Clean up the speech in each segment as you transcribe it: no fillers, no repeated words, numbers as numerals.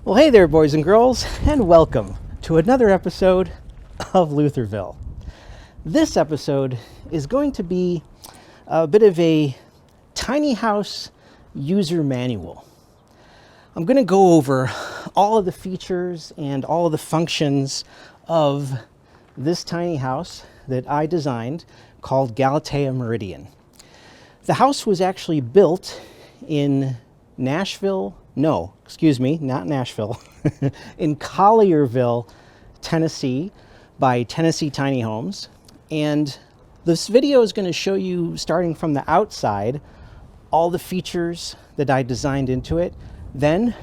Well, hey there, boys and girls, and welcome to another episode of Luthorville. This episode is going to be a bit of a tiny house user manual. I'm going to go over all of the features and all of the functions of this tiny house that I designed called Galatea Meridian. The house was actually built in Nashville, no, excuse me, not Nashville, in Collierville, Tennessee by Tennessee Tiny Homes. And this video is going to show you, starting from the outside, all the features that I designed into it. Then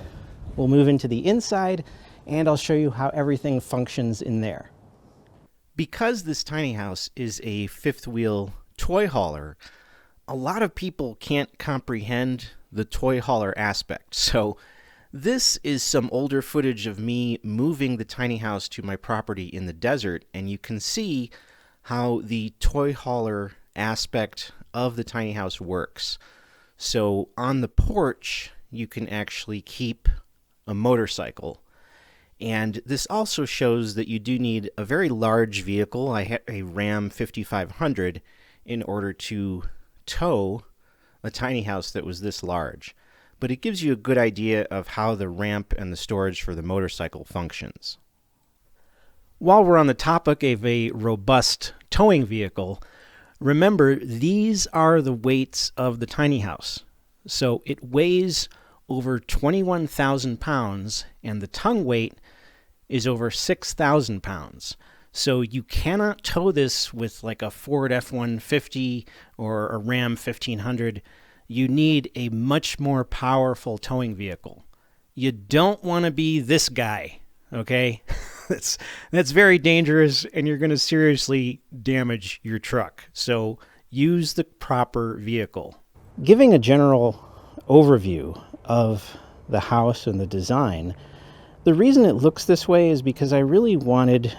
we'll move into the inside and I'll show you how everything functions in there. Because this tiny house is a fifth wheel toy hauler, a lot of people can't comprehend the toy hauler aspect. So this is some older footage of me moving the tiny house to my property in the desert, and you can see how the toy hauler aspect of the tiny house works. So on the porch, you can actually keep a motorcycle. And this also shows that you do need a very large vehicle. I had a Ram 5500 in order to tow a tiny house that was this large. But it gives you a good idea of how the ramp and the storage for the motorcycle functions. While we're on the topic of a robust towing vehicle, remember these are the weights of the tiny house. So it weighs over 21,000 pounds and the tongue weight is over 6,000 pounds. So you cannot tow this with like a Ford F-150 or a Ram 1500. You need a much more powerful towing vehicle. You don't want to be this guy, okay? That's very dangerous and you're going to seriously damage your truck. So use the proper vehicle. Giving a general overview of the house and the design, the reason it looks this way is because I really wanted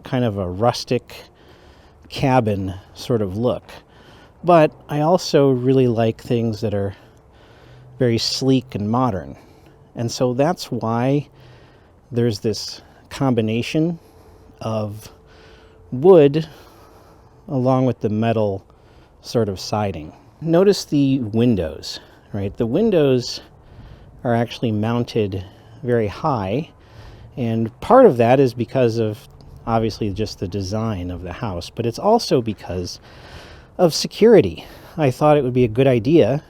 kind of a rustic cabin sort of look. But I also really like things that are very sleek and modern. And so that's why there's this combination of wood along with the metal sort of siding. Notice the windows, right? The windows are actually mounted very high. And part of that is because of obviously just the design of the house, but it's also because of security. I thought it would be a good idea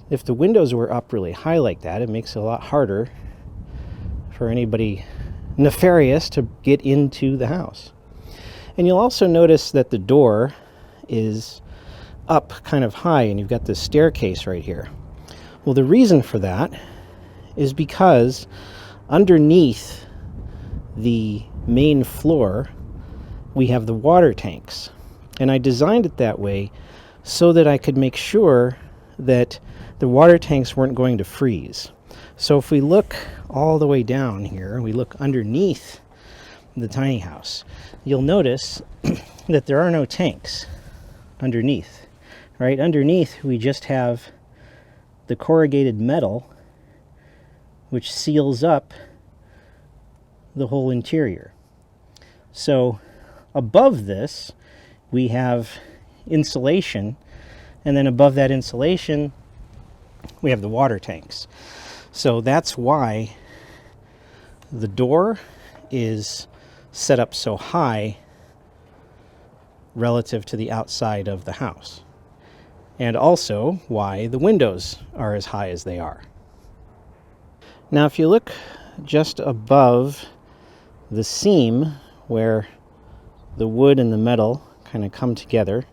if the windows were up really high like that. It makes it a lot harder for anybody nefarious to get into the house. And you'll also notice that the door is up kind of high and you've got this staircase right here. Well, the reason for that is because underneath the main floor we have the water tanks. And I designed it that way so that I could make sure that the water tanks weren't going to freeze. So if we look all the way down here, we look underneath the tiny house, you'll notice that there are no tanks underneath. Right underneath, we just have the corrugated metal, which seals up the whole interior. So above this, we have insulation, and then above that insulation, we have the water tanks. So that's why the door is set up so high relative to the outside of the house. And also why the windows are as high as they are. Now, if you look just above the seam where the wood and the metal kind of come together,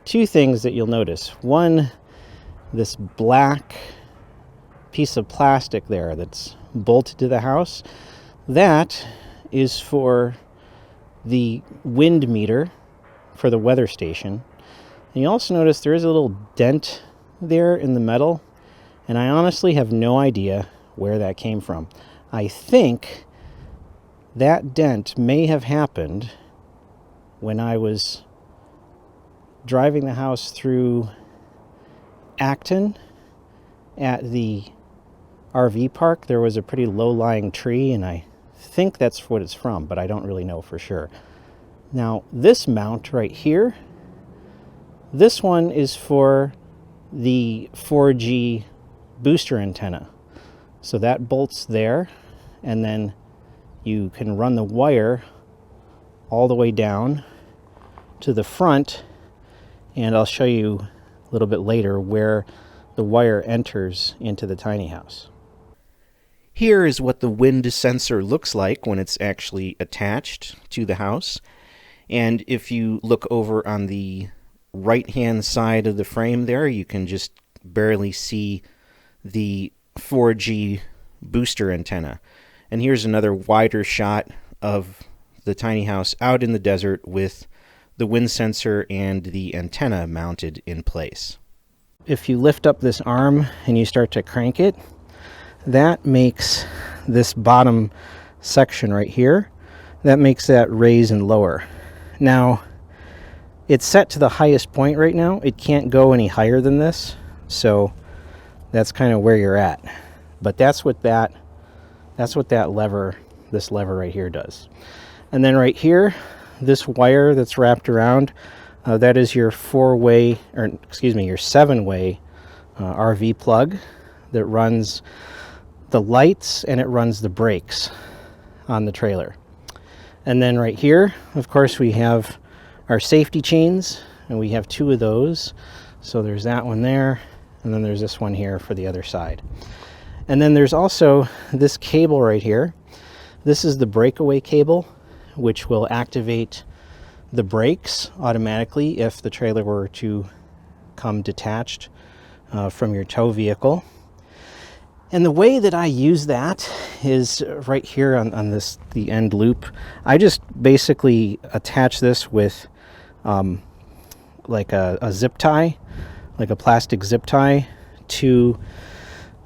two things that you'll notice. One, this black piece of plastic there that's bolted to the house, that is for the wind meter for the weather station. And you also notice there is a little dent there in the metal, and I honestly have no idea where that came from. I think that dent may have happened when I was driving the house through Acton at the RV park, there was a pretty low-lying tree, and I think that's what it's from, but I don't really know for sure. Now, this mount right here, this one is for the 4G booster antenna. So that bolts there, and then you can run the wire all the way down to the front, and I'll show you a little bit later where the wire enters into the tiny house. Here is what the wind sensor looks like when it's actually attached to the house. And if you look over on the right-hand side of the frame there, you can just barely see the 4G booster antenna. And here's another wider shot of the tiny house out in the desert with the wind sensor and the antenna mounted in place. If you lift up this arm and you start to crank it, that makes this bottom section right here, that makes that raise and lower. Now, it's set to the highest point right now. It can't go any higher than this, so that's kind of where you're at. But that's what that lever, this lever right here does. And then right here, this wire that's wrapped around, that is your your 7-way RV plug that runs the lights and it runs the brakes on the trailer. And then right here, of course, we have our safety chains, and we have 2 of those. So there's that one there, and then there's this one here for the other side. And then there's also this cable right here. This is the breakaway cable, which will activate the brakes automatically if the trailer were to come detached from your tow vehicle. And the way that I use that is right here on the end loop. I just basically attach this with like a zip tie, like a plastic zip tie, to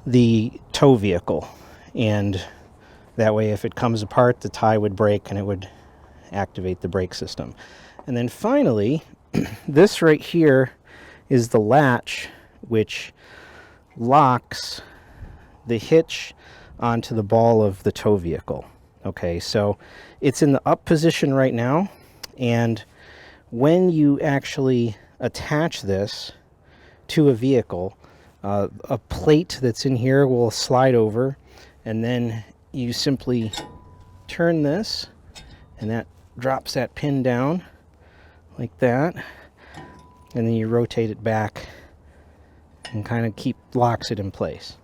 the tow vehicle. And that way, if it comes apart, the tie would break and it would activate the brake system. And then finally, this right here is the latch which locks the hitch onto the ball of the tow vehicle. Okay, so it's in the up position right now, and when you actually attach this to a vehicle, a plate that's in here will slide over, and then you simply turn this, and that drops that pin down like that, and then you rotate it back and kind of locks it in place.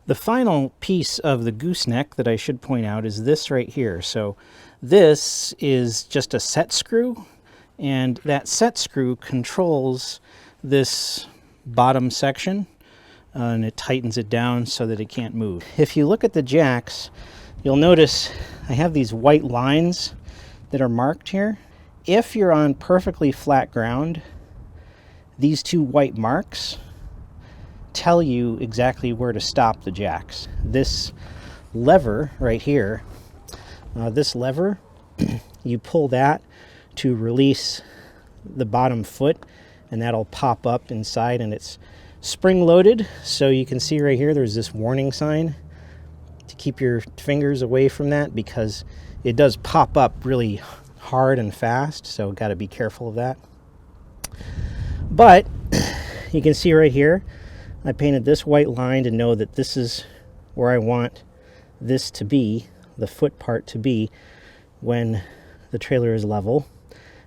The final piece of the gooseneck that I should point out is this right here. So this is just a set screw, and that set screw controls this bottom section, and it tightens it down so that it can't move. If you look at the jacks, you'll notice I have these white lines that are marked here. If you're on perfectly flat ground, these 2 white marks tell you exactly where to stop the jacks. This lever right here, this lever, you pull that to release the bottom foot, and that'll pop up inside, and it's spring loaded. So you can see right here there's this warning sign to keep your fingers away from that, because it does pop up really hard and fast, so got to be careful of that. But you can see right here I painted this white line to know that this is where I want this to be, the foot part to be, when the trailer is level.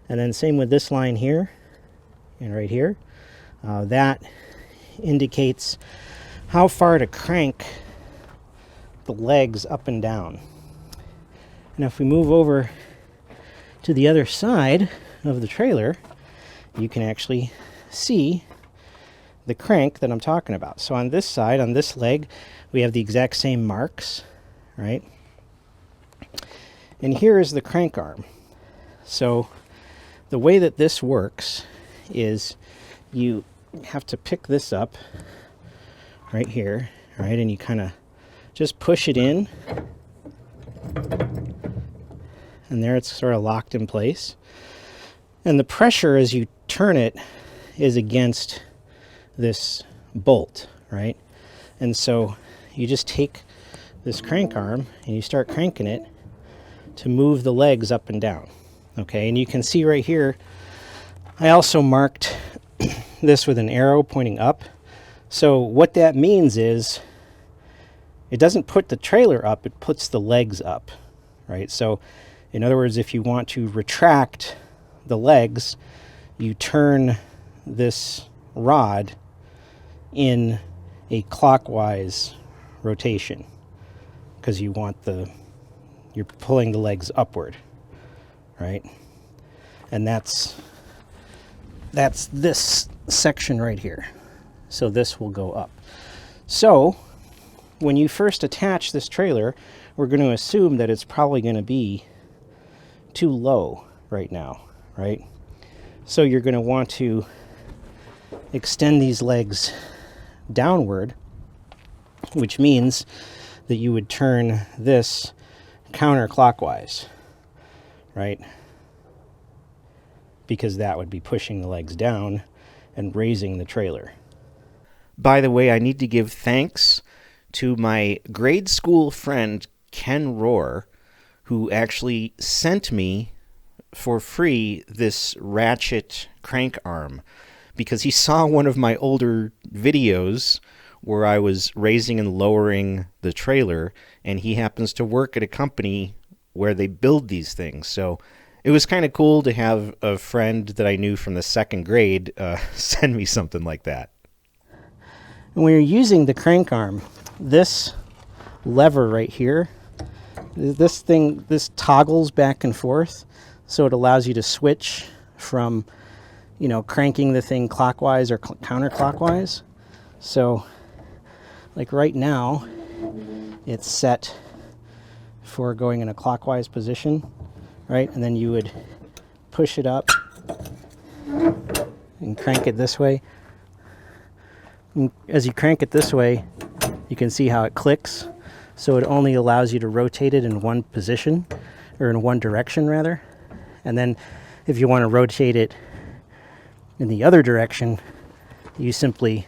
And then same with this line here and right here. That indicates how far to crank the legs up and down. And if we move over to the other side of the trailer, you can actually see the crank that I'm talking about. So on this side, on this leg, we have the exact same marks, right? And here is the crank arm. So the way that this works is you have to pick this up right here, right? And you kind of just push it in, and there it's sort of locked in place. And the pressure as you turn it is against this bolt, right? And so you just take this crank arm and you start cranking it to move the legs up and down. Okay, and you can see right here, I also marked this with an arrow pointing up. So what that means is it doesn't put the trailer up, it puts the legs up, right? So in other words, if you want to retract the legs, you turn this rod in a clockwise rotation because you want you're pulling the legs upward, right? And that's this section right here. So this will go up. So when you first attach this trailer, we're going to assume that it's probably going to be too low right now, right? So you're going to want to extend these legs downward, which means that you would turn this counterclockwise, right? Because that would be pushing the legs down and raising the trailer. By the way, I need to give thanks to my grade school friend, Ken Rohr, who actually sent me for free this ratchet crank arm because he saw one of my older videos where I was raising and lowering the trailer, and he happens to work at a company where they build these things. So it was kind of cool to have a friend that I knew from the second grade send me something like that. When you're using the crank arm, this lever right here, this toggles back and forth, so it allows you to switch from, cranking the thing clockwise or counterclockwise. So, like right now, it's set for going in a clockwise position, right? And then you would push it up and crank it this way. And as you crank it this way, you can see how it clicks. So it only allows you to rotate it in one position, or in one direction rather. And then if you want to rotate it in the other direction, you simply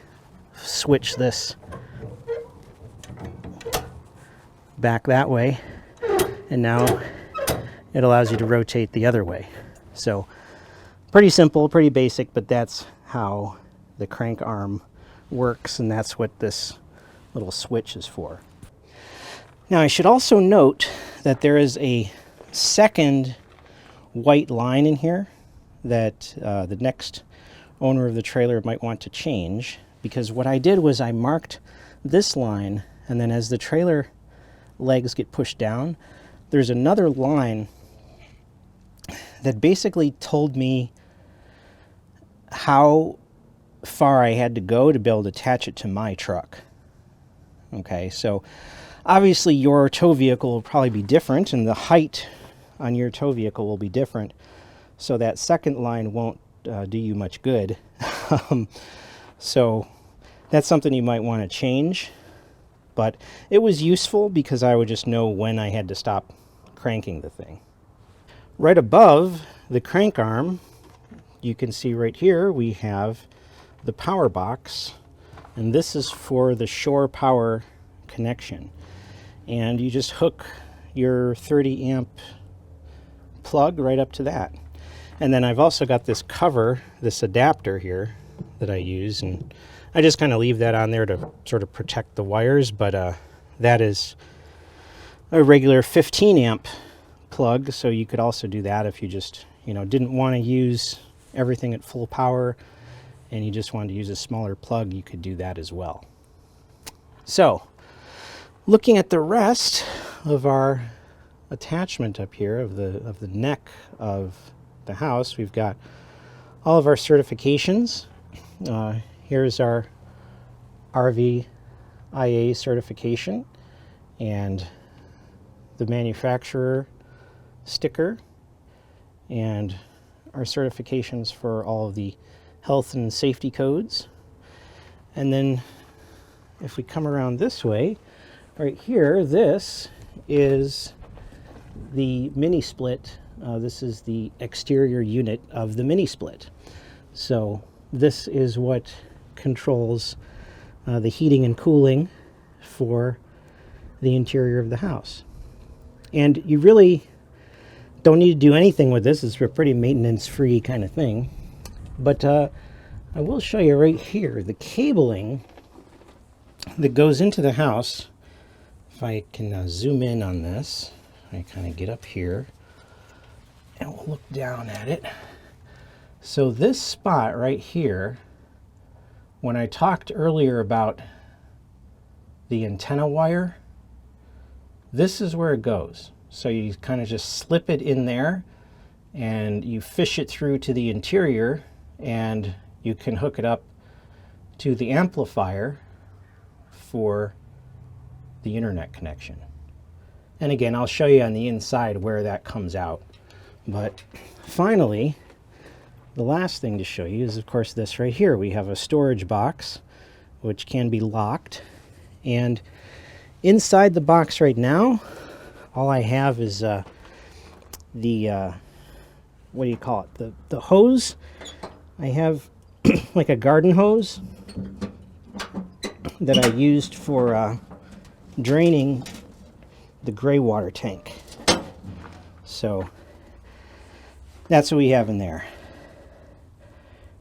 switch this back that way, and now it allows you to rotate the other way. So pretty simple, pretty basic, but that's how the crank arm works, and that's what this little switch is for. Now I should also note that there is a second white line in here that the next owner of the trailer might want to change, because what I did was I marked this line, and then as the trailer legs get pushed down, there's another line that basically told me how far I had to go to be able to attach it to my truck. Okay, so obviously your tow vehicle will probably be different, and the height on your tow vehicle will be different, so that second line won't do you much good. So that's something you might want to change, but it was useful because I would just know when I had to stop cranking the thing. Right above the crank arm, you can see right here we have the power box, and this is for the shore power connection. And you just hook your 30 amp plug right up to that. And then I've also got this cover, this adapter here that I use, and I just kind of leave that on there to sort of protect the wires, but that is a regular 15 amp plug, so you could also do that if you just, didn't want to use everything at full power and you just wanted to use a smaller plug, you could do that as well. So, looking at the rest of our attachment up here of the neck of the house, we've got all of our certifications. Here's our RVIA certification and the manufacturer sticker, and our certifications for all of the health and safety codes. And then if we come around this way, right here, this is the Minisplit. This is the exterior unit of the Minisplit. So this is what controls the heating and cooling for the interior of the house. And you really don't need to do anything with this. It's a pretty maintenance-free kind of thing. But I will show you right here the cabling that goes into the house. If I can zoom in on this, I kind of get up here and we'll look down at it. So this spot right here, when I talked earlier about the antenna wire, this is where it goes. So you kind of just slip it in there and you fish it through to the interior, and you can hook it up to the amplifier for the internet connection. And again, I'll show you on the inside where that comes out. But finally, the last thing to show you is, of course, this right here. We have a storage box which can be locked, and inside the box right now, all I have is the what do you call it? The hose. I have like a garden hose that I used for draining the Greywater tank. So that's what we have in there.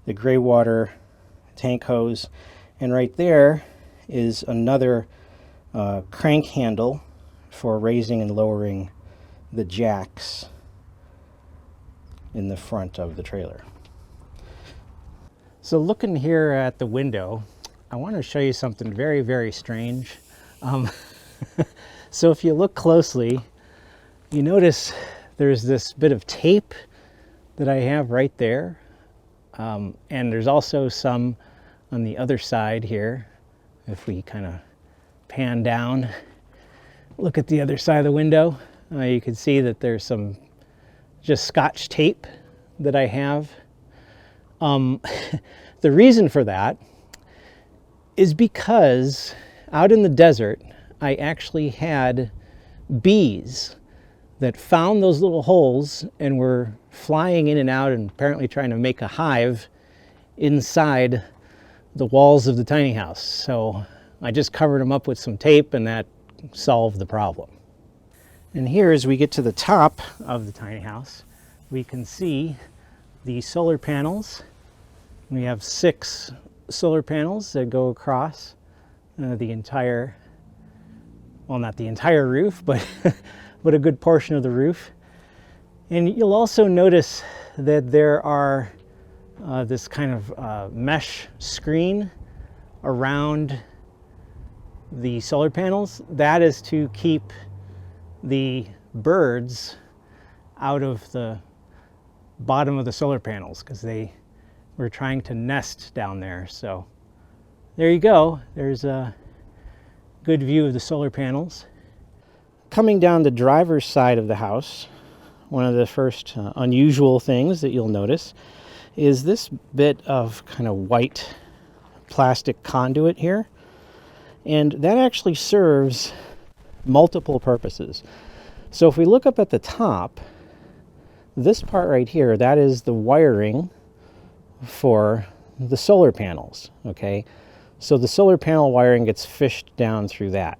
The Greywater tank hose, and right there is another crank handle for raising and lowering the jacks in the front of the trailer. So looking here at the window, I want to show you something very, very strange. So if you look closely, you notice there's this bit of tape that I have right there. And there's also some on the other side here. If we kind of pan down, look at the other side of the window, you can see that there's some just Scotch tape that I have. The reason for that is because out in the desert, I actually had bees that found those little holes and were flying in and out and apparently trying to make a hive inside the walls of the tiny house. So I just covered them up with some tape, and that solved the problem. And here, as we get to the top of the tiny house, we can see the solar panels. We have 6 solar panels that go across the entire, well, not the entire roof, but but a good portion of the roof. And you'll also notice that there are this kind of mesh screen around the solar panels. That is to keep the birds out of the bottom of the solar panels, because they were trying to nest down there. So there you go. There's a good view of the solar panels. Coming down the driver's side of the house, one of the first unusual things that you'll notice is this bit of kind of white plastic conduit here. And that actually serves multiple purposes. So if we look up at the top, this part right here, that is the wiring for the solar panels, okay? So the solar panel wiring gets fished down through that.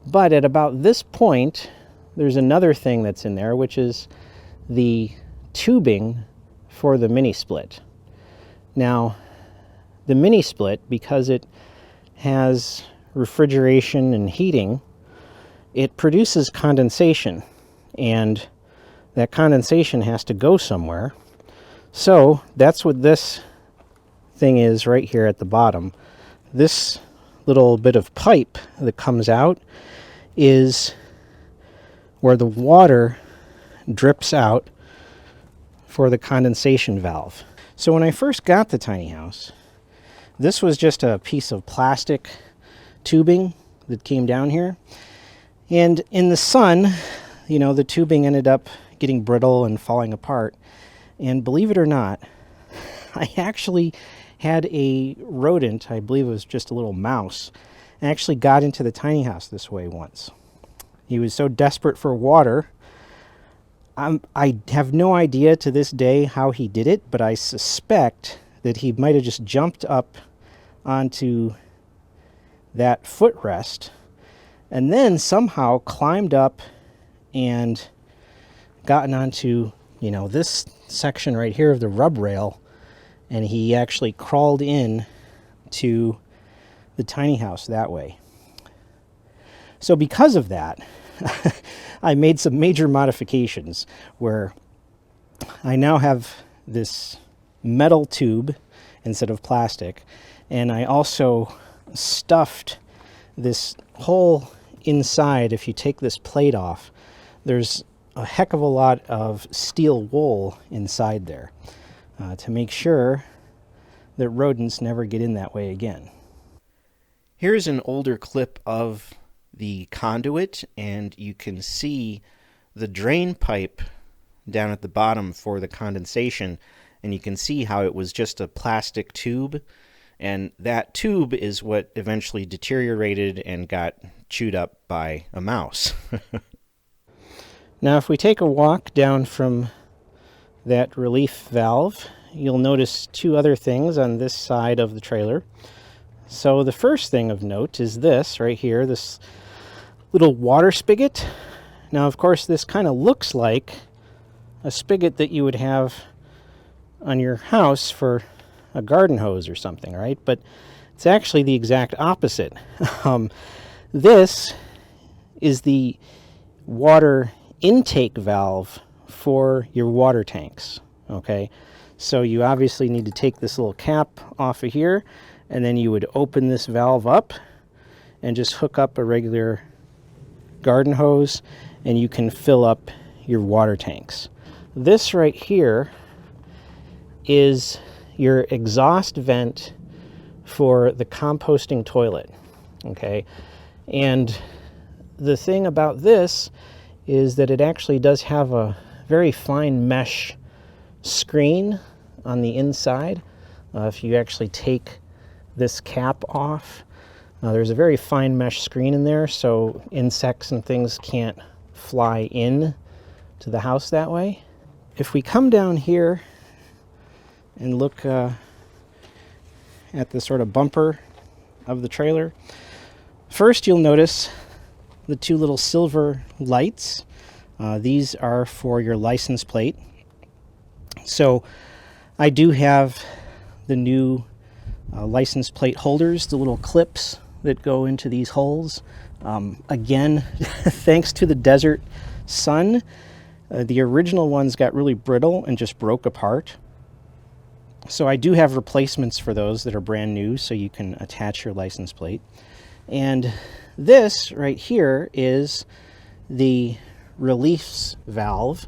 But at about this point, there's another thing that's in there, which is the tubing for the Minisplit. Now, the Minisplit, because it has refrigeration and heating, it produces condensation, and that condensation has to go somewhere. So that's what this thing is right here at the bottom. This little bit of pipe that comes out is where the water drips out for the condensation valve. So when I first got the tiny house, this was just a piece of plastic tubing that came down here. And in the sun, you know, the tubing ended up getting brittle and falling apart. And believe it or not, I actually had a rodent, I believe it was just a little mouse, actually got into the tiny house this way once. He was so desperate for water. I have no idea to this day how he did it, but I suspect that he might have just jumped up onto that footrest, and then somehow climbed up and gotten onto, this section right here of the rub rail, and he actually crawled in to the tiny house that way. So because of that, I made some major modifications where I now have this metal tube instead of plastic, and I also stuffed this whole inside. If you take this plate off, there's a heck of a lot of steel wool inside there to make sure that rodents never get in that way again. Here's an older clip of the conduit, and you can see the drain pipe down at the bottom for the condensation, and you can see how it was just a plastic tube, and that tube is what eventually deteriorated and got chewed up by a mouse. Now, if we take a walk down from that relief valve, you'll notice two other things on this side of the trailer. So the first thing of note is this right here, this little water spigot. Now, of course, this kind of looks like a spigot that you would have on your house for a garden hose or something, right? But it's actually the exact opposite. This is the water intake valve for your water tanks, okay? So you obviously need to take this little cap off of here, and then you would open this valve up and just hook up a regular garden hose, and you can fill up your water tanks. This right here is your exhaust vent for the composting toilet, okay? And the thing about this is that it actually does have a very fine mesh screen on the inside. If you actually take this cap off, there's a very fine mesh screen in there, so insects and things can't fly in to the house that way. If we come down here and look at the sort of bumper of the trailer, first you'll notice the two little silver lights. These are for your license plate. So I do have the new license plate holders, the little clips that go into these holes. Again, thanks to the desert sun, the original ones got really brittle and just broke apart. So I do have replacements for those that are brand new, so you can attach your license plate. And this right here is the release valve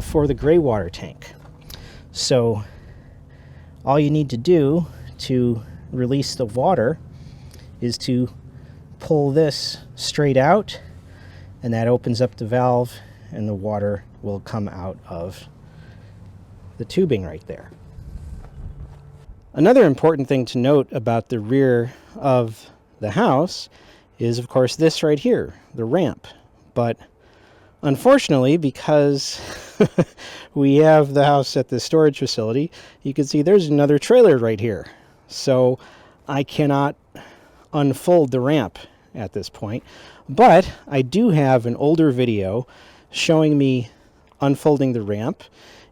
for the Greywater tank. So all you need to do to release the water is to pull this straight out, and that opens up the valve, and the water will come out of the tubing right there. Another important thing to note about the rear of the house is, of course, this right here, the ramp. But unfortunately, because we have the house at the storage facility, you can see there's another trailer right here. So I cannot unfold the ramp at this point. But I do have an older video showing me unfolding the ramp,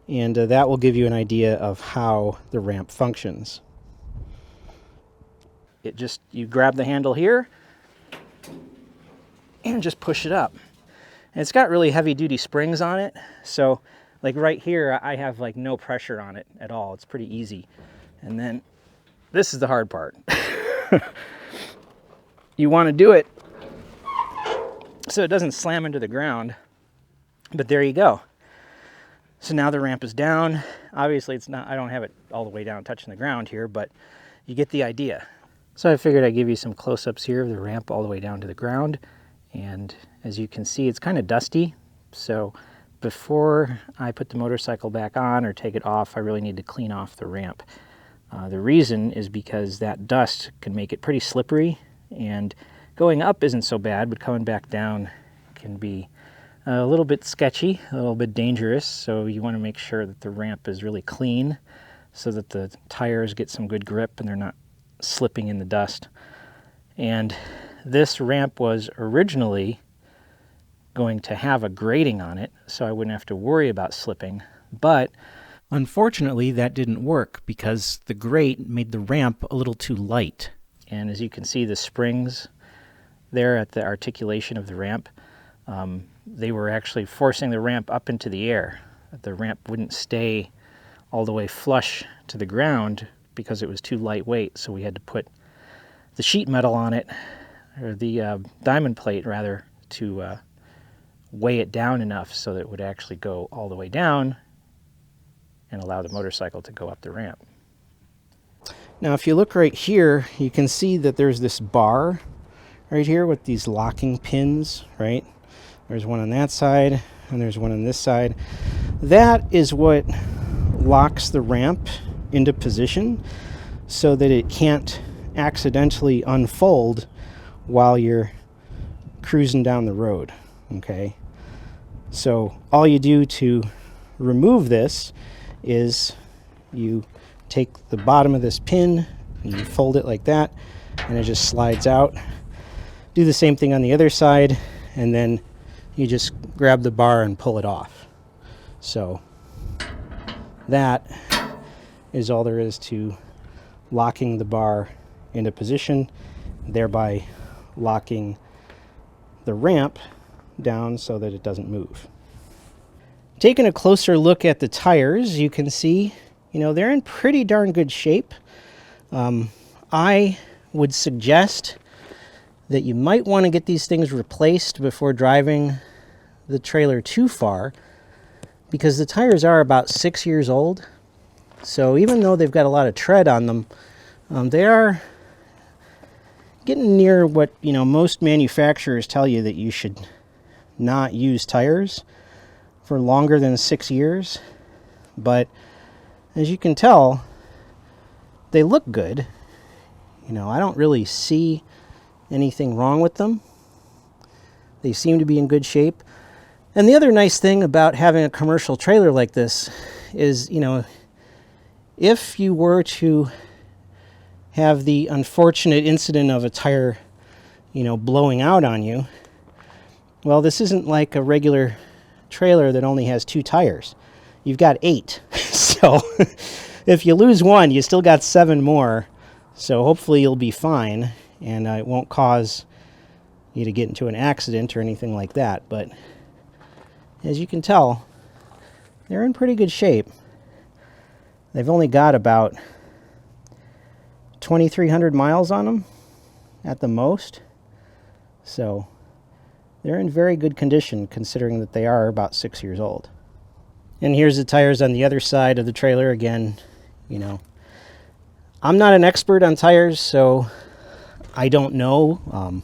and that will give you an idea of how the ramp functions. You grab the handle here and just push it up. And it's got really heavy duty springs on it, so like right here I have like no pressure on it at all. It's pretty easy. And then this is the hard part. You want to do it so it doesn't slam into the ground, but there you go. So now the ramp is down. Obviously it's not, I don't have it all the way down touching the ground here, but you get the idea. So I figured I'd give you some close-ups here of the ramp all the way down to the ground. And as you can see, it's kind of dusty. So before I put the motorcycle back on or take it off, I really need to clean off the ramp. The reason is because that dust can make it pretty slippery, and going up isn't so bad, but coming back down can be a little bit sketchy, a little bit dangerous. So you want to make sure that the ramp is really clean so that the tires get some good grip and they're not slipping in the dust. And this ramp was originally going to have a grating on it, so I wouldn't have to worry about slipping. But unfortunately, that didn't work because the grate made the ramp a little too light. And as you can see, the springs there at the articulation of the ramp, they were actually forcing the ramp up into the air. The ramp wouldn't stay all the way flush to the ground because it was too lightweight, so we had to put the sheet metal on it, or the diamond plate rather, to weigh it down enough so that it would actually go all the way down and allow the motorcycle to go up the ramp. Now if you look right here, you can see that there's this bar right here with these locking pins, right? There's one on that side and there's one on this side. That is what locks the ramp into position so that it can't accidentally unfold while you're cruising down the road. Okay, so all you do to remove this is you take the bottom of this pin and you fold it like that, and it just slides out. Do the same thing on the other side, and then you just grab the bar and pull it off. So that is all there is to locking the bar into position, thereby locking the ramp down so that it doesn't move. Taking a closer look at the tires, you can see, they're in pretty darn good shape. I would suggest that you might want to get these things replaced before driving the trailer too far, because the tires are about 6 years old. So even though they've got a lot of tread on them, they are getting near what most manufacturers tell you that you should not use tires for longer than 6 years. But as you can tell, they look good. I don't really see anything wrong with them. They seem to be in good shape. And the other nice thing about having a commercial trailer like this is, if you were to have the unfortunate incident of a tire, blowing out on you, well, this isn't like a regular trailer that only has 2 tires. You've got 8. So if you lose one, you still got 7 more. So hopefully you'll be fine, and it won't cause you to get into an accident or anything like that. But as you can tell, they're in pretty good shape. They've only got about 2,300 miles on them at the most. So they're in very good condition considering that they are about 6 years old. And here's the tires on the other side of the trailer again. I'm not an expert on tires, so I don't know.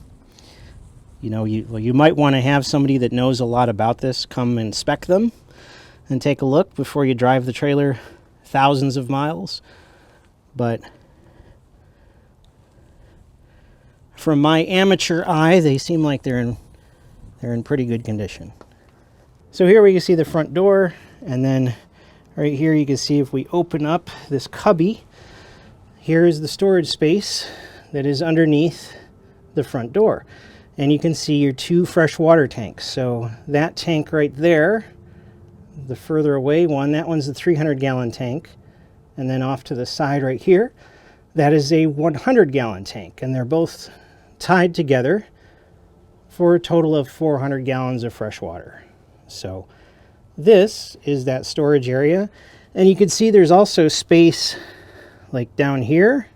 You might want to have somebody that knows a lot about this come inspect them and take a look before you drive the trailer thousands of miles. But from my amateur eye, they seem like they're in pretty good condition. So here we can see the front door, and then right here you can see if we open up this cubby, here is the storage space that is underneath the front door. And you can see your 2 freshwater tanks. So that tank right there, the further away one, that one's the 300-gallon tank. And then off to the side right here, that is a 100-gallon tank. And they're both tied together for a total of 400 gallons of fresh water. So this is that storage area. And you can see there's also space like down here,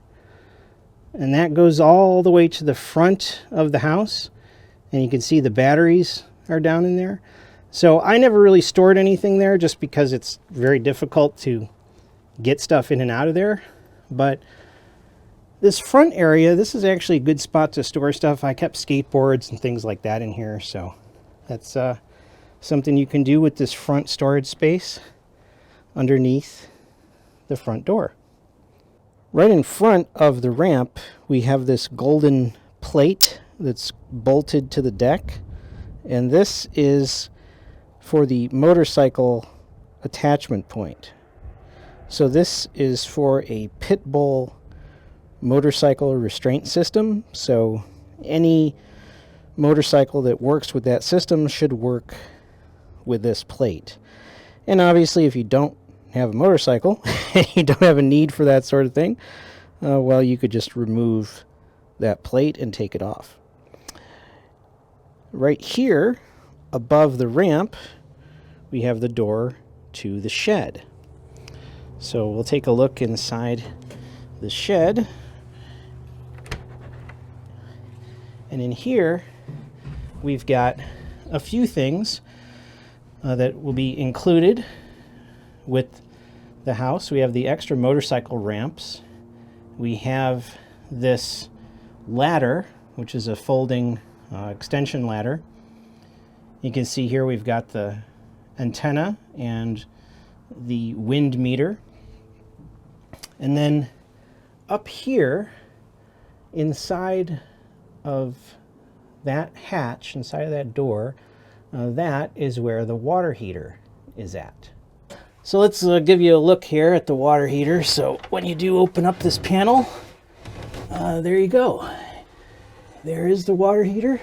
and that goes all the way to the front of the house, and you can see the batteries are down in there. So I never really stored anything there just because it's very difficult to get stuff in and out of there. But this front area, this is actually a good spot to store stuff. I kept skateboards and things like that in here, so that's something you can do with this front storage space underneath the front door. Right in front of the ramp, we have this golden plate that's bolted to the deck, and this is for the motorcycle attachment point. So this is for a Pitbull motorcycle restraint system. So any motorcycle that works with that system should work with this plate. And obviously, if you don't have a motorcycle and you don't have a need for that sort of thing, well, you could just remove that plate and take it off. Right here, above the ramp, we have the door to the shed. So we'll take a look inside the shed. And in here, we've got a few things that will be included with the house. We have the extra motorcycle ramps. We have this ladder, which is a folding extension ladder. You can see here we've got the antenna and the wind meter. And then up here, inside of that hatch, inside of that door, that is where the water heater is at. So let's give you a look here at the water heater. So when you do open up this panel, there you go. There is the water heater.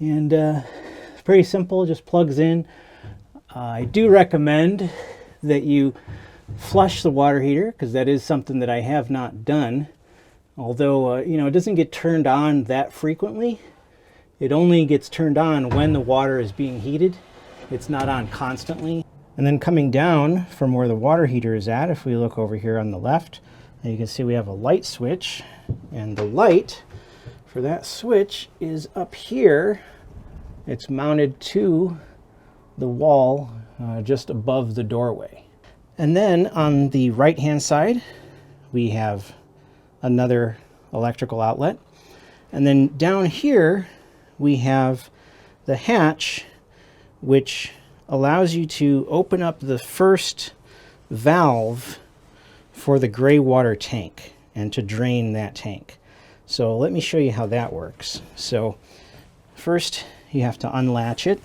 And it's pretty simple, just plugs in. I do recommend that you flush the water heater, because that is something that I have not done. Although, it doesn't get turned on that frequently. It only gets turned on when the water is being heated. It's not on constantly. And then coming down from where the water heater is at, if we look over here on the left, you can see we have a light switch. And the light for that switch is up here. It's mounted to the wall just above the doorway. And then on the right-hand side, we have another electrical outlet. And then down here, we have the hatch, which allows you to open up the first valve for the Greywater tank and to drain that tank. So let me show you how that works. So first, you have to unlatch it.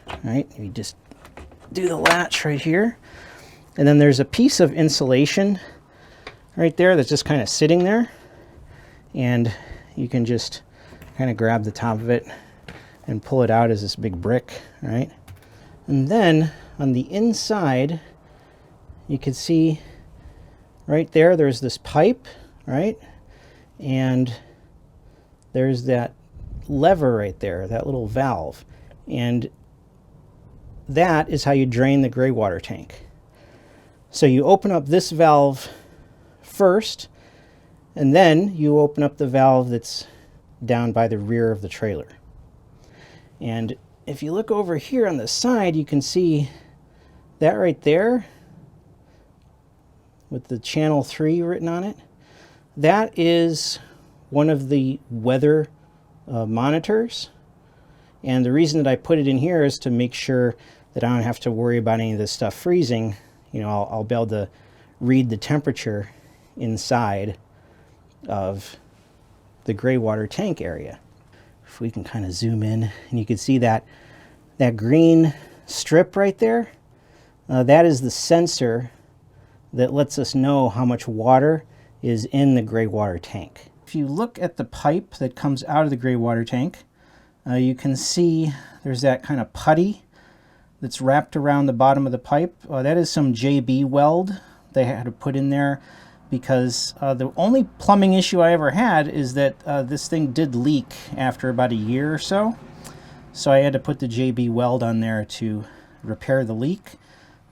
All right, you just do the latch right here. And then there's a piece of insulation right there that's just kind of sitting there. And you can just kind of grab the top of it and pull it out as this big brick, right? And then on the inside, you can see right there, there's this pipe, right? And there's that lever right there, that little valve. And that is how you drain the Greywater tank. So you open up this valve first, and then you open up the valve that's down by the rear of the trailer. And if you look over here on the side, you can see that right there with the channel 3 written on it. That is one of the weather monitors. And the reason that I put it in here is to make sure that I don't have to worry about any of this stuff freezing. I'll be able to read the temperature inside of the Greywater tank area. If we can kind of zoom in, and you can see that green strip right there, that is the sensor that lets us know how much water is in the Greywater tank. If you look at the pipe that comes out of the Greywater tank, you can see there's that kind of putty that's wrapped around the bottom of the pipe. That is some JB weld they had to put in there, because the only plumbing issue I ever had is that this thing did leak after about a year or so. So I had to put the JB weld on there to repair the leak,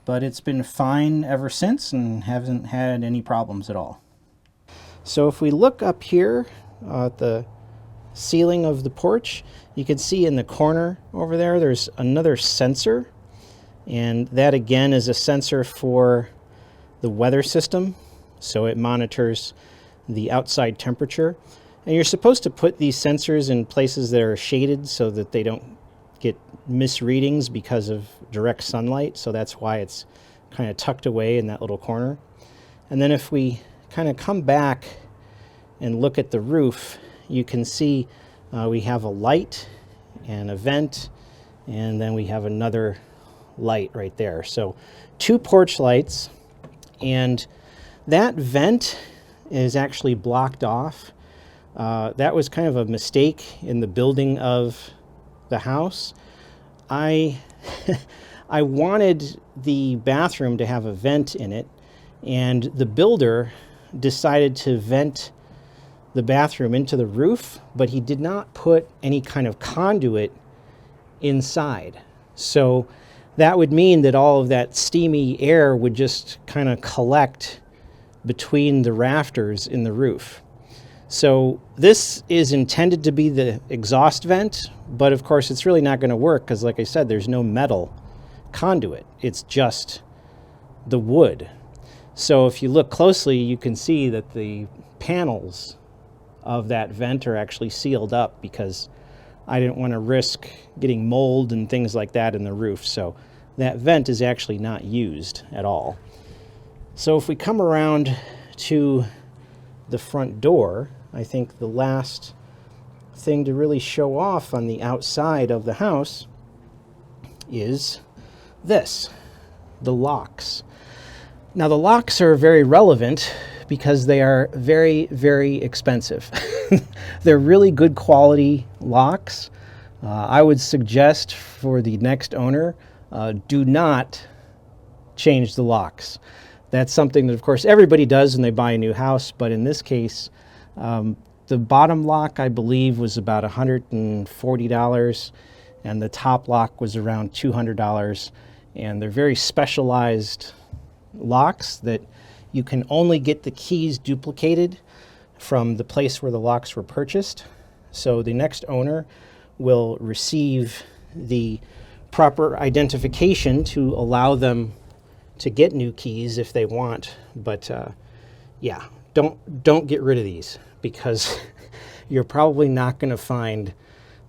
but it's been fine ever since and haven't had any problems at all. So if we look up here at the ceiling of the porch, you can see in the corner over there, there's another sensor. And that again is a sensor for the weather system. So it monitors the outside temperature. And you're supposed to put these sensors in places that are shaded so that they don't get misreadings because of direct sunlight. So that's why it's kind of tucked away in that little corner. And then if we kind of come back and look at the roof, you can see we have a light and a vent, and then we have another light right there. So 2 porch lights, and that vent is actually blocked off. That was kind of a mistake in the building of the house. I I wanted the bathroom to have a vent in it, and the builder decided to vent the bathroom into the roof, but he did not put any kind of conduit inside. So that would mean that all of that steamy air would just kind of collect between the rafters in the roof. So this is intended to be the exhaust vent, but of course it's really not going to work because, like I said, there's no metal conduit. It's just the wood. So if you look closely, you can see that the panels of that vent are actually sealed up because I didn't want to risk getting mold and things like that in the roof. So that vent is actually not used at all. So if we come around to the front door, I think the last thing to really show off on the outside of the house is this, the locks. Now the locks are very relevant because they are very, very expensive. They're really good quality locks. I would suggest for the next owner, do not change the locks. That's something that, of course, everybody does when they buy a new house, but in this case, the bottom lock, I believe, was about $140, and the top lock was around $200, and they're very specialized locks that you can only get the keys duplicated from the place where the locks were purchased. So the next owner will receive the proper identification to allow them to get new keys if they want. But yeah, don't get rid of these because you're probably not going to find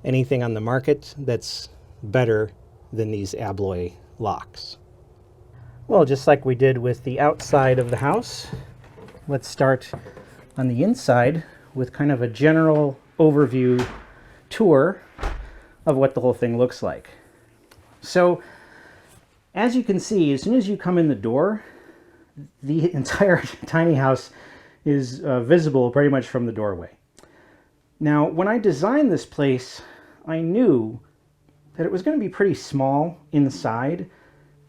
anything on the market that's better than these Abloy locks. Well, just like we did with the outside of the house, let's start on the inside with kind of a general overview tour of what the whole thing looks like. So, as you can see, as soon as you come in the door, the entire tiny house is visible pretty much from the doorway. Now, when I designed this place, I knew that it was going to be pretty small inside.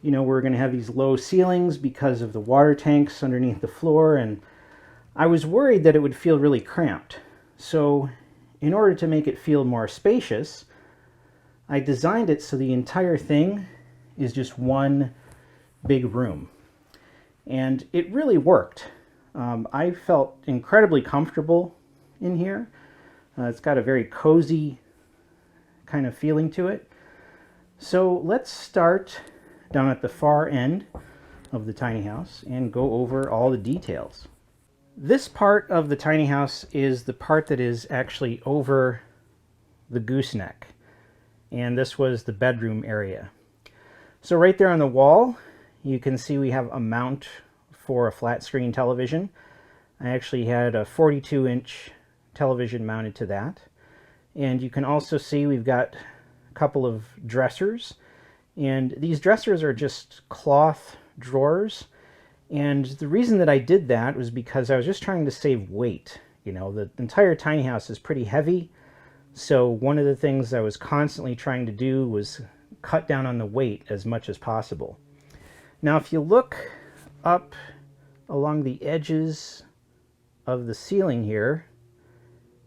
You know, we're going to have these low ceilings because of the water tanks underneath the floor, and I was worried that it would feel really cramped. So, in order to make it feel more spacious, I designed it so the entire thing is just one big room. And it really worked. I felt incredibly comfortable in here. It's got a very cozy kind of feeling to it. So let's start down at the far end of the tiny house and go over all the details. This part of the tiny house is the part that is actually over the gooseneck. And this was the bedroom area. So right there on the wall, you can see we have a mount for a flat screen television. I actually had a 42-inch television mounted to that. And you can also see we've got a couple of dressers. And these dressers are just cloth drawers. And the reason that I did that was because I was just trying to save weight. You know, the entire tiny house is pretty heavy. So one of the things I was constantly trying to do was cut down on the weight as much as possible. Now, if you look up along the edges of the ceiling here,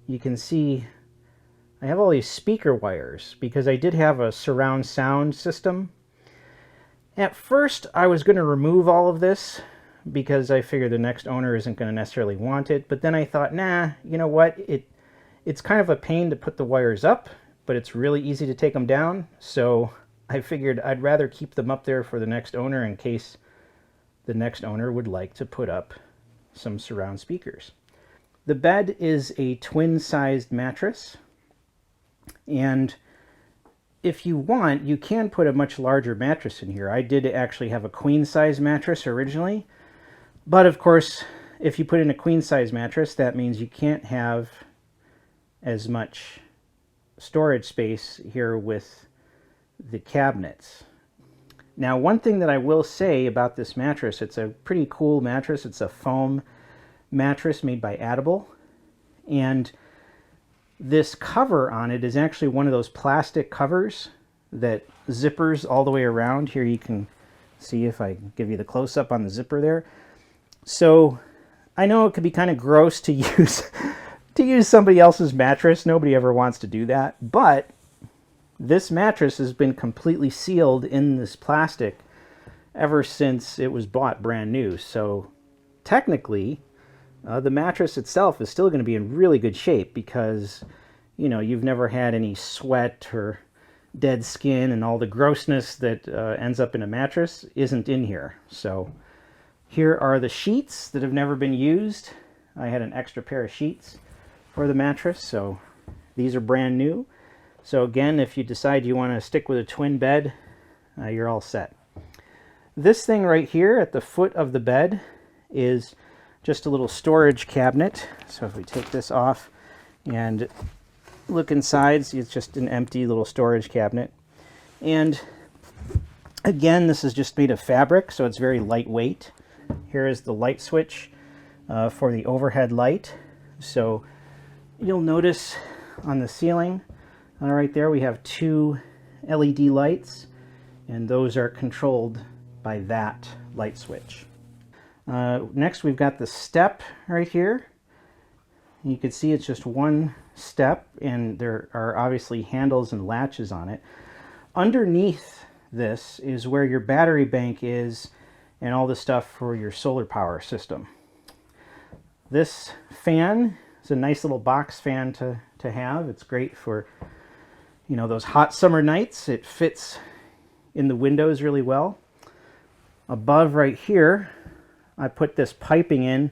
you can see I have all these speaker wires because I did have a surround sound system. At first, I was going to remove all of this because I figured the next owner isn't going to necessarily want it. But then I thought, nah, you know what? It's kind of a pain to put the wires up, but it's really easy to take them down. So I figured I'd rather keep them up there for the next owner in case the next owner would like to put up some surround speakers. The bed is a twin-sized mattress. And if you want, you can put a much larger mattress in here. I did actually have a queen-size mattress originally. But of course, if you put in a queen-size mattress, that means you can't have as much storage space here with the cabinets. Now, one thing that I will say about this mattress, it's a pretty cool mattress. It's a foam mattress made by Abloy, and this cover on it is actually one of those plastic covers that zippers all the way around. Here you can see, if I give you the close-up on the zipper there. So I know it could be kind of gross to use somebody else's mattress. Nobody ever wants to do that, but this mattress has been completely sealed in this plastic ever since it was bought brand new. So technically, the mattress itself is still going to be in really good shape because, you know, you've never had any sweat or dead skin, and all the grossness that ends up in a mattress isn't in here. So here are the sheets that have never been used. I had an extra pair of sheets for the mattress, so these are brand new. So again, if you decide you want to stick with a twin bed, you're all set. This thing right here at the foot of the bed is just a little storage cabinet. So if we take this off and look inside, see it's just an empty little storage cabinet. And again, this is just made of fabric, so it's very lightweight. Here is the light switch for the overhead light. So you'll notice on the ceiling, right there, we have 2 LED lights, and those are controlled by that light switch. Next, we've got the step right here. You can see it's just one step, and there are obviously handles and latches on it. Underneath this is where your battery bank is and all the stuff for your solar power system. This fan is a nice little box fan to have. It's great for, you know, those hot summer nights. It fits in the windows really well. Above right here, I put this piping in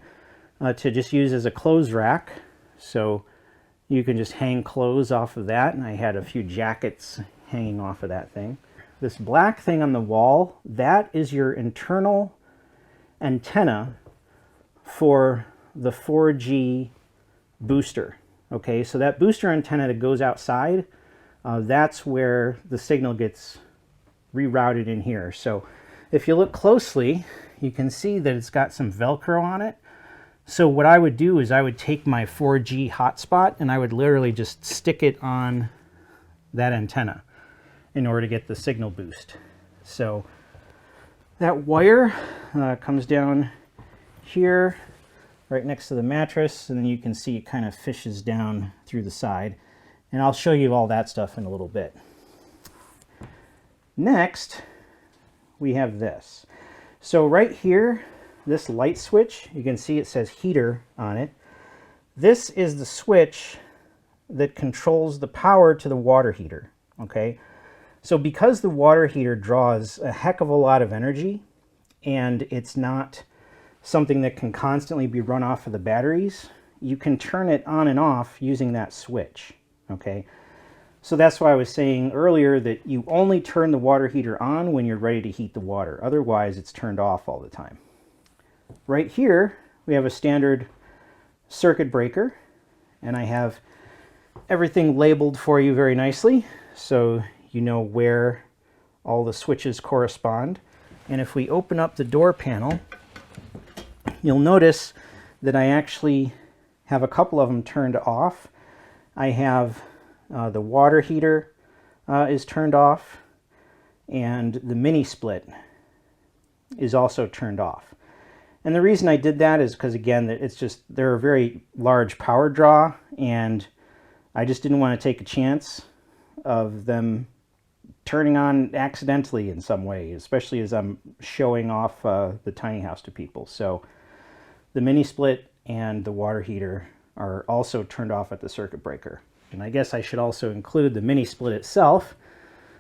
to just use as a clothes rack. So you can just hang clothes off of that. And I had a few jackets hanging off of that thing. This black thing on the wall, that is your internal antenna for the 4G booster. Okay, so that booster antenna that goes outside, that's where the signal gets rerouted in here. So if you look closely, you can see that it's got some Velcro on it. So what I would do is I would take my 4G hotspot and I would literally just stick it on that antenna in order to get the signal boost. So that wire comes down here right next to the mattress, and then you can see it kind of fishes down through the side. And I'll show you all that stuff in a little bit. Next, we have this. So right here, this light switch, you can see it says heater on it. This is the switch that controls the power to the water heater, okay? So because the water heater draws a heck of a lot of energy, and it's not something that can constantly be run off of the batteries, you can turn it on and off using that switch, okay? So that's why I was saying earlier that you only turn the water heater on when you're ready to heat the water. Otherwise, it's turned off all the time. Right here, we have a standard circuit breaker, and I have everything labeled for you very nicely, so you know where all the switches correspond. And if we open up the door panel, you'll notice that I actually have a couple of them turned off. I have the water heater is turned off, and the Minisplit is also turned off. And the reason I did that is because, again, it's just, they're a very large power draw, and I just didn't want to take a chance of them turning on accidentally in some way, especially as I'm showing off the tiny house to people. So the Minisplit and the water heater are also turned off at the circuit breaker. And I guess I should also include the Minisplit itself.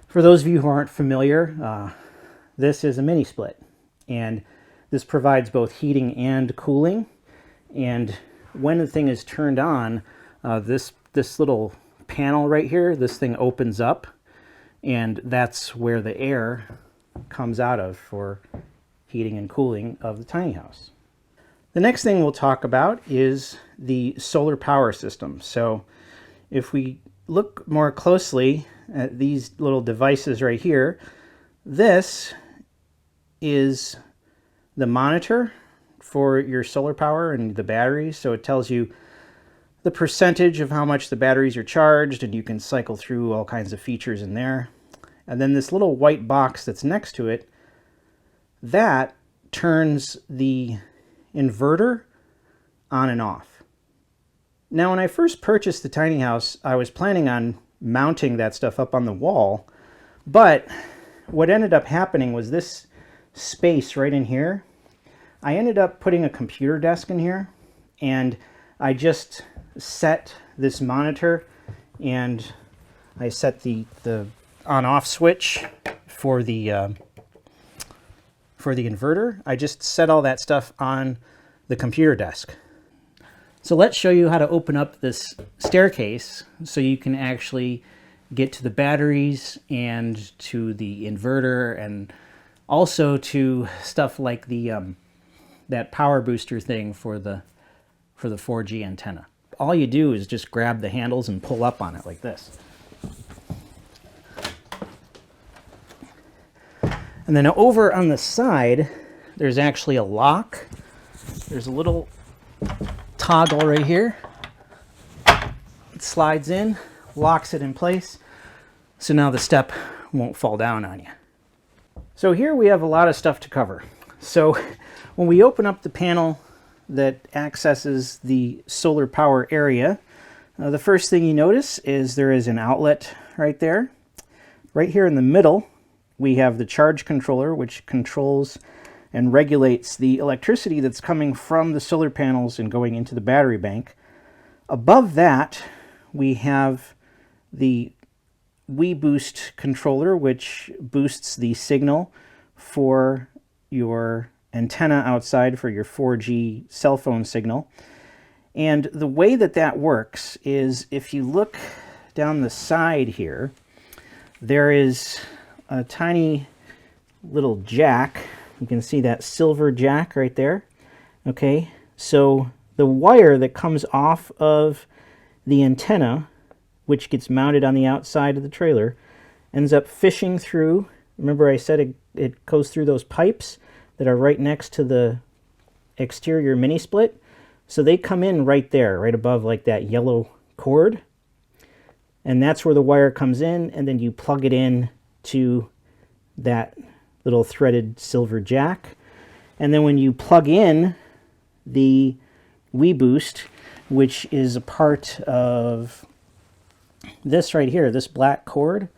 For those of you who aren't familiar, this is a Minisplit, and this provides both heating and cooling. And when the thing is turned on, this little panel right here, this thing opens up, and that's where the air comes out of for heating and cooling of the tiny house. The next thing we'll talk about is the solar power system. So if we look more closely at these little devices right here, this is the monitor for your solar power and the batteries. So it tells you the percentage of how much the batteries are charged, and you can cycle through all kinds of features in there. And then this little white box that's next to it, that turns the inverter on and off. Now, when I first purchased the tiny house, I was planning on mounting that stuff up on the wall, but what ended up happening was this space right in here, I ended up putting a computer desk in here, and I just set this monitor, and I set the on-off switch for the inverter. I just set all that stuff on the computer desk. So let's show you how to open up this staircase so you can actually get to the batteries and to the inverter, and also to stuff like the that power booster thing for the 4G antenna. All you do is just grab the handles and pull up on it like this. And then over on the side, there's actually a lock. There's a little toggle right here. It slides in, locks it in place, so now the step won't fall down on you. So here we have a lot of stuff to cover. So when we open up the panel that accesses the solar power area, the first thing you notice is there is an outlet right there. Right here in the middle, we have the charge controller, which controls and regulates the electricity that's coming from the solar panels and going into the battery bank. Above that, we have the WeBoost controller, which boosts the signal for your antenna outside for your 4G cell phone signal. And the way that that works is, if you look down the side here, there is a tiny little jack. You can see that silver jack right there. Okay, so the wire that comes off of the antenna, which gets mounted on the outside of the trailer, ends up fishing through. Remember I said it goes through those pipes that are right next to the exterior mini split? So they come in right there, right above like that yellow cord. And that's where the wire comes in, and then you plug it in to that little threaded silver jack. And then when you plug in the WeBoost, which is a part of this right here, this black cord,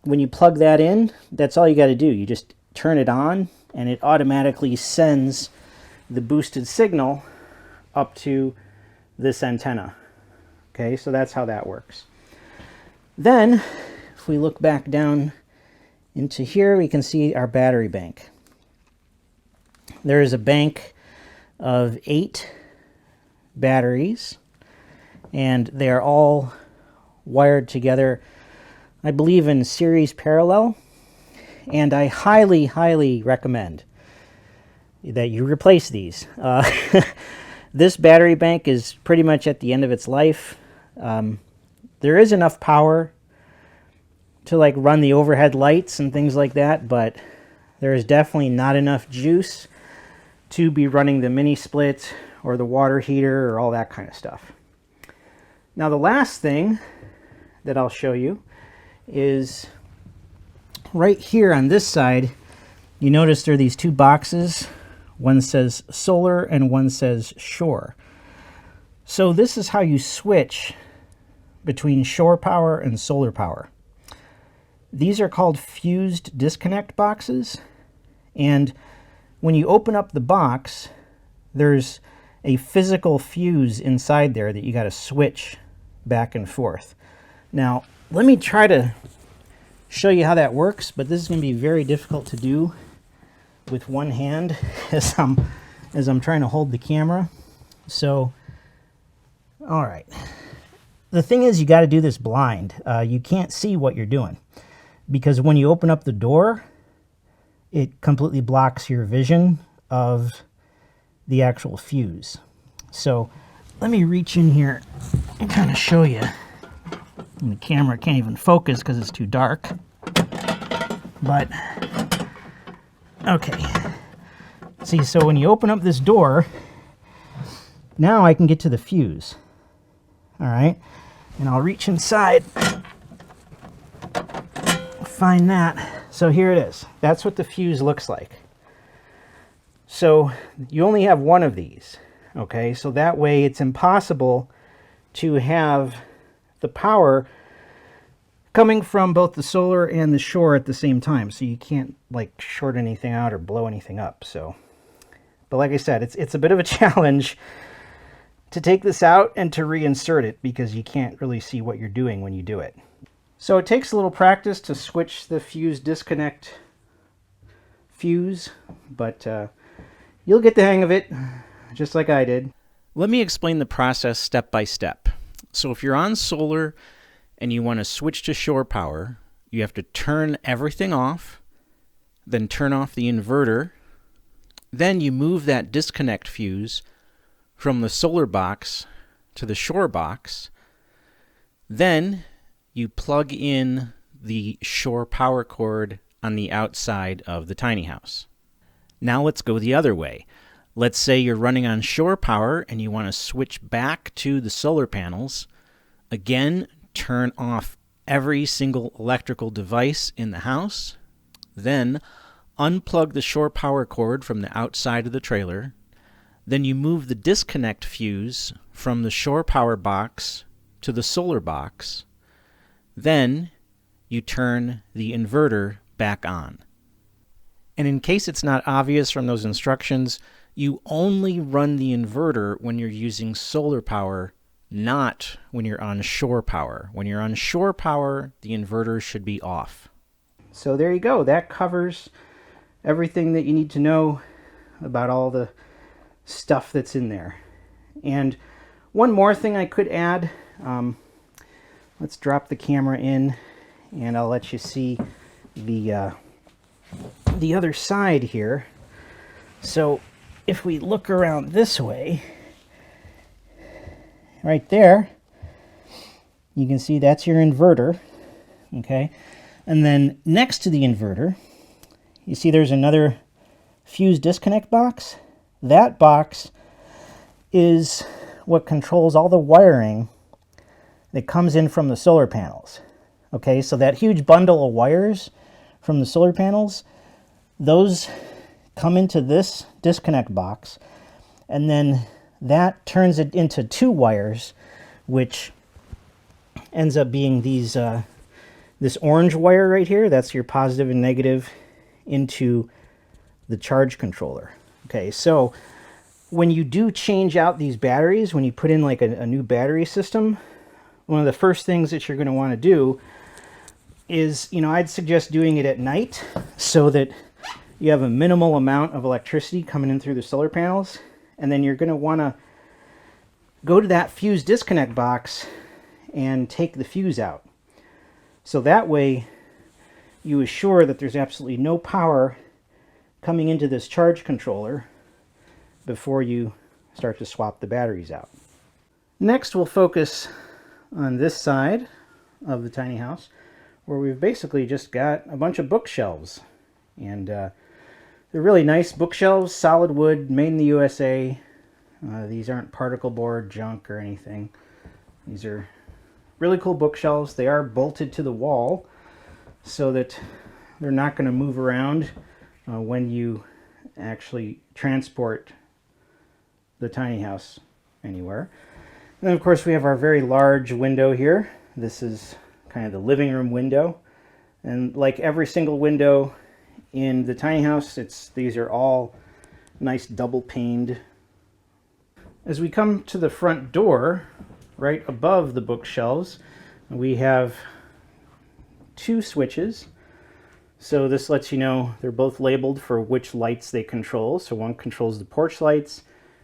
when you plug that in, that's all you got to do. You just turn it on, and it automatically sends the boosted signal up to this antenna. Okay, so that's how that works. Then, if we look back down into here, we can see our battery bank. There is a bank of 8 batteries, and they are all wired together, I believe, in series parallel. And I highly, highly recommend that you replace these. This battery bank is pretty much at the end of its life. There is enough power to like run the overhead lights and things like that, but there is definitely not enough juice to be running the mini split or the water heater or all that kind of stuff. Now the last thing that I'll show you is right here on this side. You notice there are these 2 boxes. One says solar and one says shore. So this is how you switch between shore power and solar power. These are called fused disconnect boxes, and when you open up the box, there's a physical fuse inside there that you got to switch back and forth. Now, let me try to show you how that works, but this is going to be very difficult to do with one hand as I'm trying to hold the camera. So, all right. The thing is, you got to do this blind. You can't see what you're doing, because when you open up the door, it completely blocks your vision of the actual fuse. So let me reach in here and kind of show you. And the camera can't even focus because it's too dark. But, okay. See, so when you open up this door, now I can get to the fuse. All right, and I'll reach inside, find that. So here it is. That's what the fuse looks like. So you only have one of these, okay? So that way it's impossible to have the power coming from both the solar and the shore at the same time. So you can't like short anything out or blow anything up. So, but like I said, it's a bit of a challenge to take this out and to reinsert it because you can't really see what you're doing when you do it. So it takes a little practice to switch the fuse disconnect fuse, but you'll get the hang of it, just like I did. Let me explain the process step by step. So if you're on solar and you want to switch to shore power, you have to turn everything off, then turn off the inverter, then you move that disconnect fuse from the solar box to the shore box, then you plug in the shore power cord on the outside of the tiny house. Now let's go the other way. Let's say you're running on shore power and you want to switch back to the solar panels. Again, turn off every single electrical device in the house. Then unplug the shore power cord from the outside of the trailer. Then you move the disconnect fuse from the shore power box to the solar box. Then you turn the inverter back on. And in case it's not obvious from those instructions, you only run the inverter when you're using solar power, not when you're on shore power. When you're on shore power, the inverter should be off. So there you go. That covers everything that you need to know about all the stuff that's in there. And one more thing I could add, let's drop the camera in and I'll let you see the other side here. So if we look around this way, right there, you can see that's your inverter, okay? And then next to the inverter, you see there's another fuse disconnect box. That box is what controls all the wiring that comes in from the solar panels. Okay, so that huge bundle of wires from the solar panels, those come into this disconnect box, and then that turns it into two wires, which ends up being these this orange wire right here. That's your positive and negative into the charge controller. Okay, so when you do change out these batteries, when you put in like a new battery system, one of the first things that you're going to want to do is, I'd suggest doing it at night so that you have a minimal amount of electricity coming in through the solar panels. And then you're going to want to go to that fuse disconnect box and take the fuse out. So that way you assure that there's absolutely no power coming into this charge controller before you start to swap the batteries out. Next, we'll focus on this side of the tiny house, where we've basically just got a bunch of bookshelves. And they're really nice bookshelves, solid wood, made in the USA. These aren't particle board junk or anything. These are really cool bookshelves. They are bolted to the wall so that they're not going to move around when you actually transport the tiny house anywhere. And then of course we have our very large window here. This is kind of the living room window. And like every single window in the tiny house, these are all nice double paned. As we come to the front door, right above the bookshelves, we have two switches. So this lets you know they're both labeled for which lights they control. So one controls the porch lights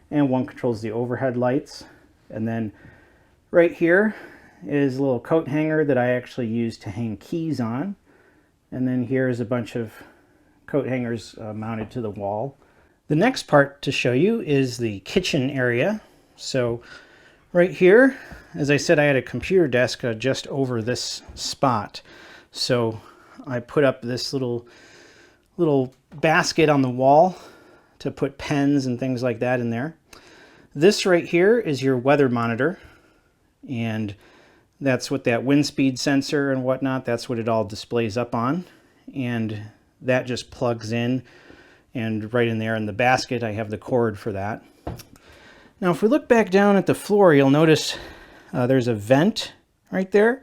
and one controls the overhead lights. And then right here is a little coat hanger that I actually use to hang keys on. And then here's a bunch of coat hangers mounted to the wall. The next part to show you is the kitchen area. So right here, as I said, I had a computer desk just over this spot. So I put up this little basket on the wall to put pens and things like that in there. This right here is your weather monitor, and that's what that wind speed sensor and whatnot, that's what it all displays up on. And that just plugs in, and right in there in the basket I have the cord for that. Now if we look back down at the floor, you'll notice there's a vent right there.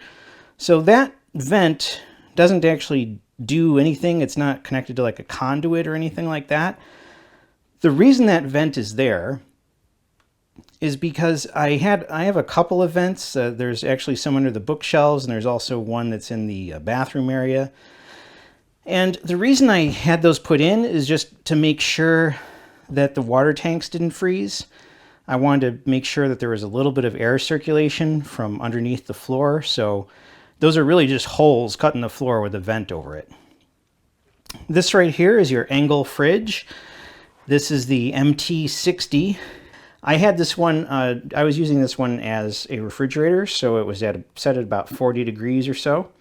So that vent doesn't actually do anything. It's not connected to like a conduit or anything like that. The reason that vent is there is because I have a couple of vents. There's actually some under the bookshelves, and there's also one that's in the bathroom area. And the reason I had those put in is just to make sure that the water tanks didn't freeze. I wanted to make sure that there was a little bit of air circulation from underneath the floor. So those are really just holes cut in the floor with a vent over it. This right here is your angle fridge. This is the MT60. I had this one, I was using this one as a refrigerator, so it was set at about 40 degrees or so.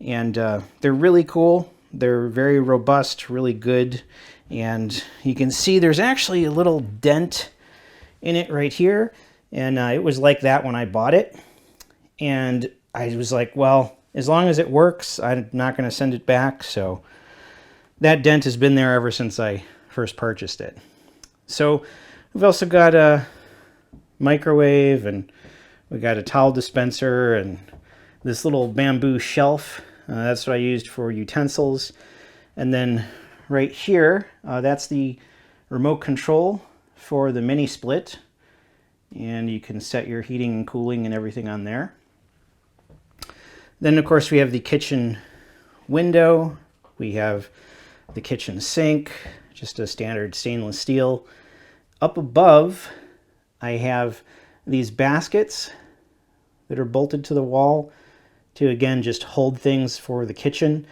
And they're really cool. They're very robust, really good. And you can see there's actually a little dent in it right here. And it was like that when I bought it. And I was like, well, as long as it works, I'm not going to send it back. So that dent has been there ever since I first purchased it. So we've also got a microwave, and we got a towel dispenser, and this little bamboo shelf. That's what I used for utensils. And then right here, that's the remote control for the Minisplit. And you can set your heating and cooling and everything on there. Then, of course, we have the kitchen window. We have the kitchen sink, just a standard stainless steel. Up above, I have these baskets that are bolted to the wall to, again, just hold things for the kitchen.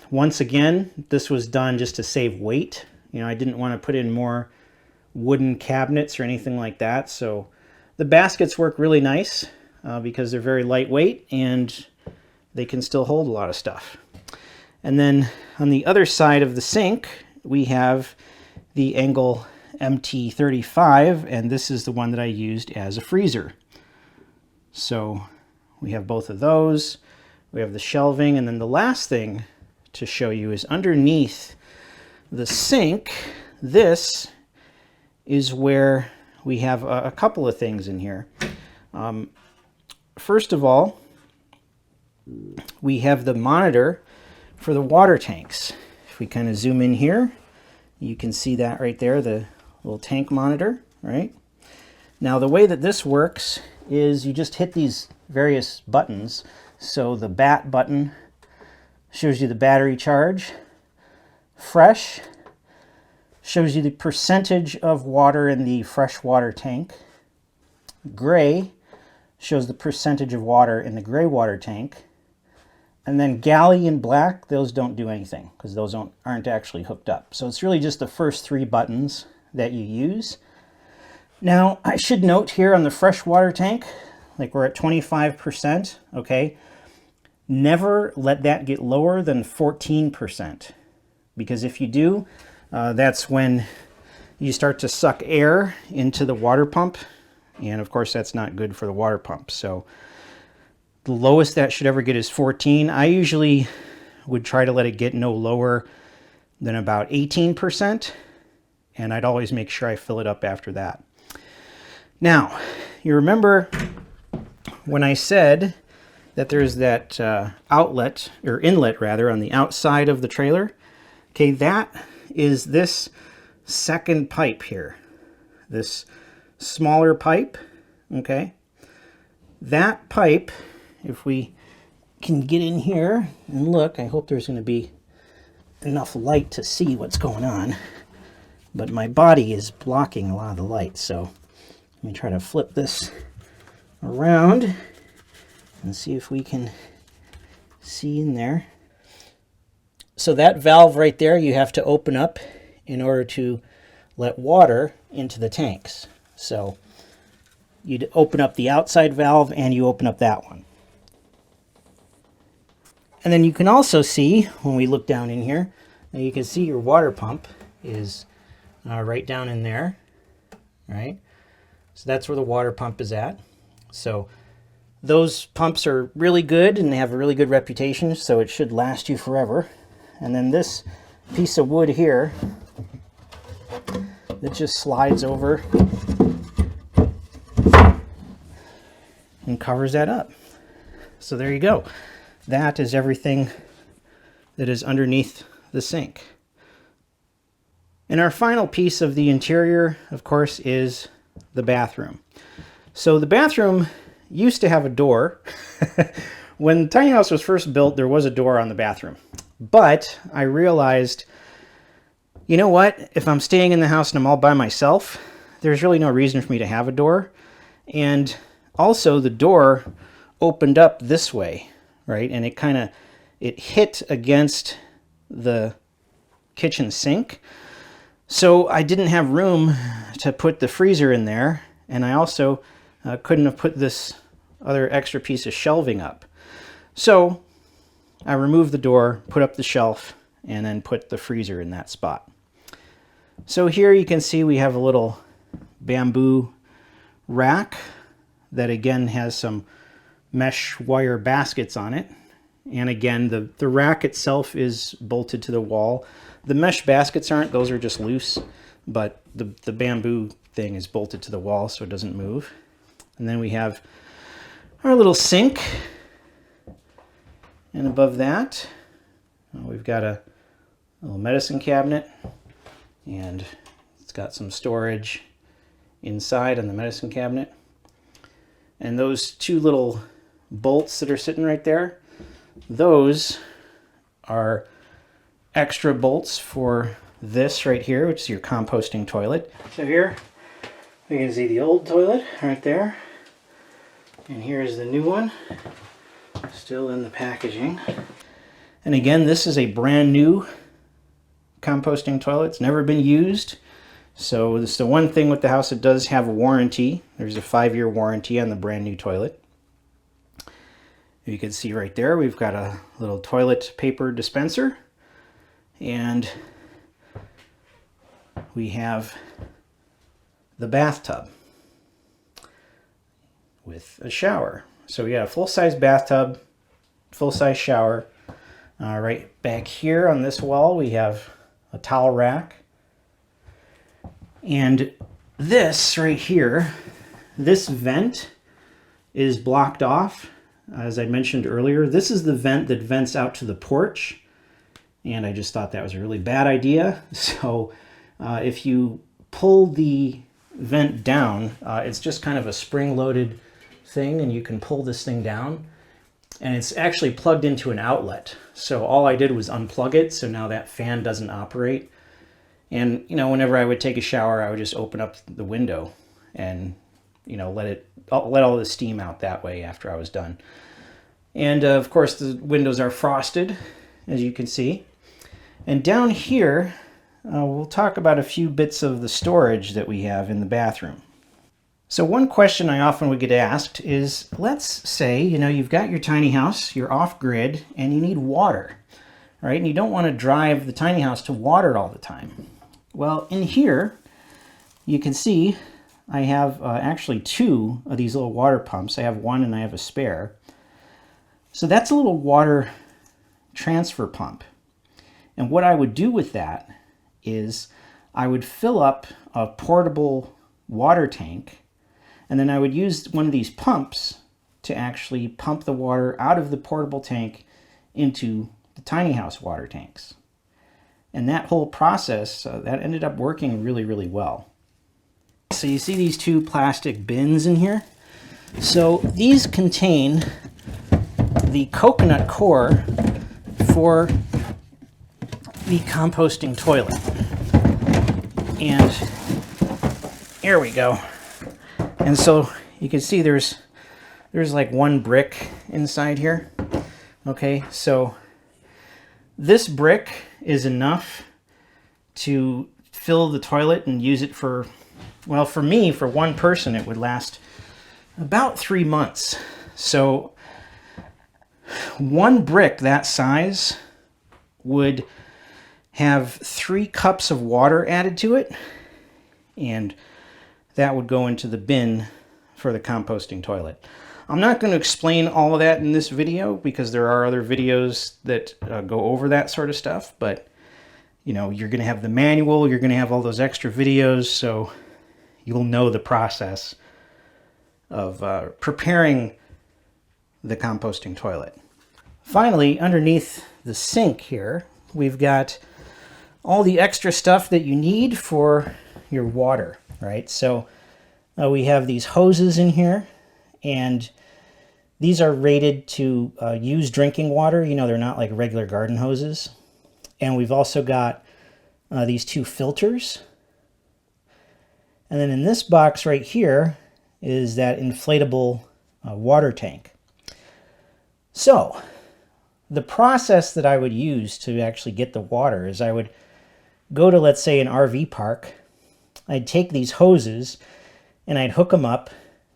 Once again, this was done just to save weight. You know, I didn't want to put in more wooden cabinets or anything like that. So the baskets work really nice because they're very lightweight and they can still hold a lot of stuff. And then on the other side of the sink, we have the angle MT35, and this is the one that I used as a freezer. So we have both of those. We have the shelving, and then the last thing to show you is underneath the sink. This is where we have a couple of things in here. First of all, we have the monitor for the water tanks. If we kind of zoom in here, you can see that right there, the little tank monitor, right? Now the way that this works is you just hit these various buttons. So the BAT button shows you the battery charge. Fresh shows you the percentage of water in the freshwater tank. Gray shows the percentage of water in the Greywater tank. And then galley and black, those don't do anything because those aren't actually hooked up. So it's really just the first three buttons that you use. Now, I should note here on the freshwater tank, like we're at 25%, okay? Never let that get lower than 14%. Because if you do, that's when you start to suck air into the water pump. And of course, that's not good for the water pump. So the lowest that should ever get is 14. I usually would try to let it get no lower than about 18%. And I'd always make sure I fill it up after that. Now, you remember when I said that there's that outlet, or inlet rather, on the outside of the trailer? Okay, that is this second pipe here. This smaller pipe, okay? That pipe, if we can get in here and look, I hope there's going to be enough light to see what's going on. But my body is blocking a lot of the light, so let me try to flip this around and see if we can see in there. So that valve right there, you have to open up in order to let water into the tanks. So you'd open up the outside valve and you open up that one. And then you can also see, when we look down in here, you can see your water pump is right down in there, right? So that's where the water pump is at. So those pumps are really good and they have a really good reputation, so it should last you forever. And then this piece of wood here that just slides over and covers that up. So there you go. That is everything that is underneath the sink. And our final piece of the interior, of course, is the bathroom. So the bathroom used to have a door. When the tiny house was first built, there was a door on the bathroom. But I realized, you know what? If I'm staying in the house and I'm all by myself, there's really no reason for me to have a door. And also the door opened up this way, right? And it hit against the kitchen sink. So I didn't have room to put the freezer in there. And I also couldn't have put this other extra piece of shelving up. So I removed the door, put up the shelf, and then put the freezer in that spot. So here you can see we have a little bamboo rack that again has some mesh wire baskets on it. And again, the rack itself is bolted to the wall. The mesh baskets aren't, those are just loose, but the bamboo thing is bolted to the wall so it doesn't move. And then we have our little sink. And above that, we've got a little medicine cabinet, and it's got some storage inside on the medicine cabinet. And those two little bolts that are sitting right there, those are extra bolts for this right here, which is your composting toilet. So here we can see the old toilet right there, and here's the new one, still in the packaging. And again, this is a brand new composting toilet. It's never been used. So this is the one thing with the house, it does have a warranty. There's a 5-year warranty on the brand new toilet. You can see right there, we've got a little toilet paper dispenser, and we have the bathtub with a shower. So we got a full-size bathtub, full-size shower. Right back here on this wall, we have a towel rack. And this right here, this vent is blocked off. As I mentioned earlier, this is the vent that vents out to the porch. And I just thought that was a really bad idea. So if you pull the vent down, it's just kind of a spring-loaded thing, and you can pull this thing down. And it's actually plugged into an outlet. So all I did was unplug it, so now that fan doesn't operate. And, you know, whenever I would take a shower, I would just open up the window and, you know, let all the steam out that way after I was done. And, of course, the windows are frosted, as you can see. And down here, we'll talk about a few bits of the storage that we have in the bathroom. So one question I often would get asked is, let's say, you know, you've got your tiny house, you're off-grid, and you need water, right? And you don't want to drive the tiny house to water all the time. Well, in here, you can see I have actually 2 of these little water pumps. I have one and I have a spare. So that's a little water transfer pump. And what I would do with that is I would fill up a portable water tank, and then I would use one of these pumps to actually pump the water out of the portable tank into the tiny house water tanks. And that whole process, that ended up working really, really well. So you see these 2 plastic bins in here? So these contain the coconut core for the composting toilet. And here we go. And so you can see there's like 1 brick inside here. Okay, so this brick is enough to fill the toilet and use it for, well, for me, for one person, it would last about 3 months. So 1 brick that size would have 3 cups of water added to it, and that would go into the bin for the composting toilet. I'm not going to explain all of that in this video because there are other videos that go over that sort of stuff, but you know, you're going to have the manual, you're going to have all those extra videos, so you'll know the process of preparing the composting toilet. Finally, underneath the sink here, we've got all the extra stuff that you need for your water, right? So we have these hoses in here, and these are rated to use drinking water. You know, they're not like regular garden hoses. And we've also got these 2 filters. And then in this box right here is that inflatable water tank. So the process that I would use to actually get the water is I would go to, let's say, an RV park. I'd take these hoses and I'd hook them up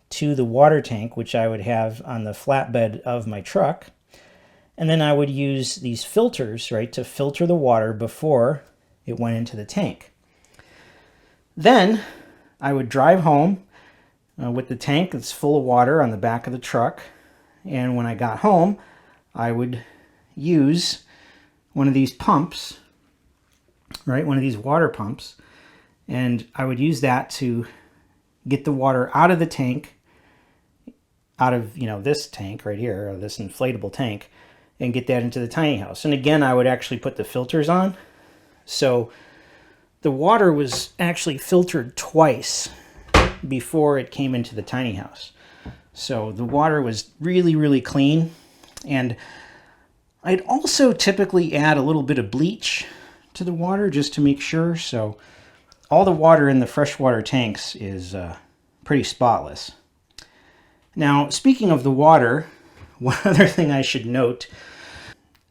to the water tank, which I would have on the flatbed of my truck. And then I would use these filters, right, to filter the water before it went into the tank. Then I would drive home with the tank that's full of water on the back of the truck. And when I got home, I would use one of these pumps, right, one of these water pumps, and I would use that to get the water out of the tank, out of, you know, this tank right here, or this inflatable tank, and get that into the tiny house. And again, I would actually put the filters on. So the water was actually filtered twice before it came into the tiny house. So the water was really, really clean. And I'd also typically add a little bit of bleach to the water just to make sure. So all the water in the freshwater tanks is pretty spotless. Now, speaking of the water, one other thing I should note,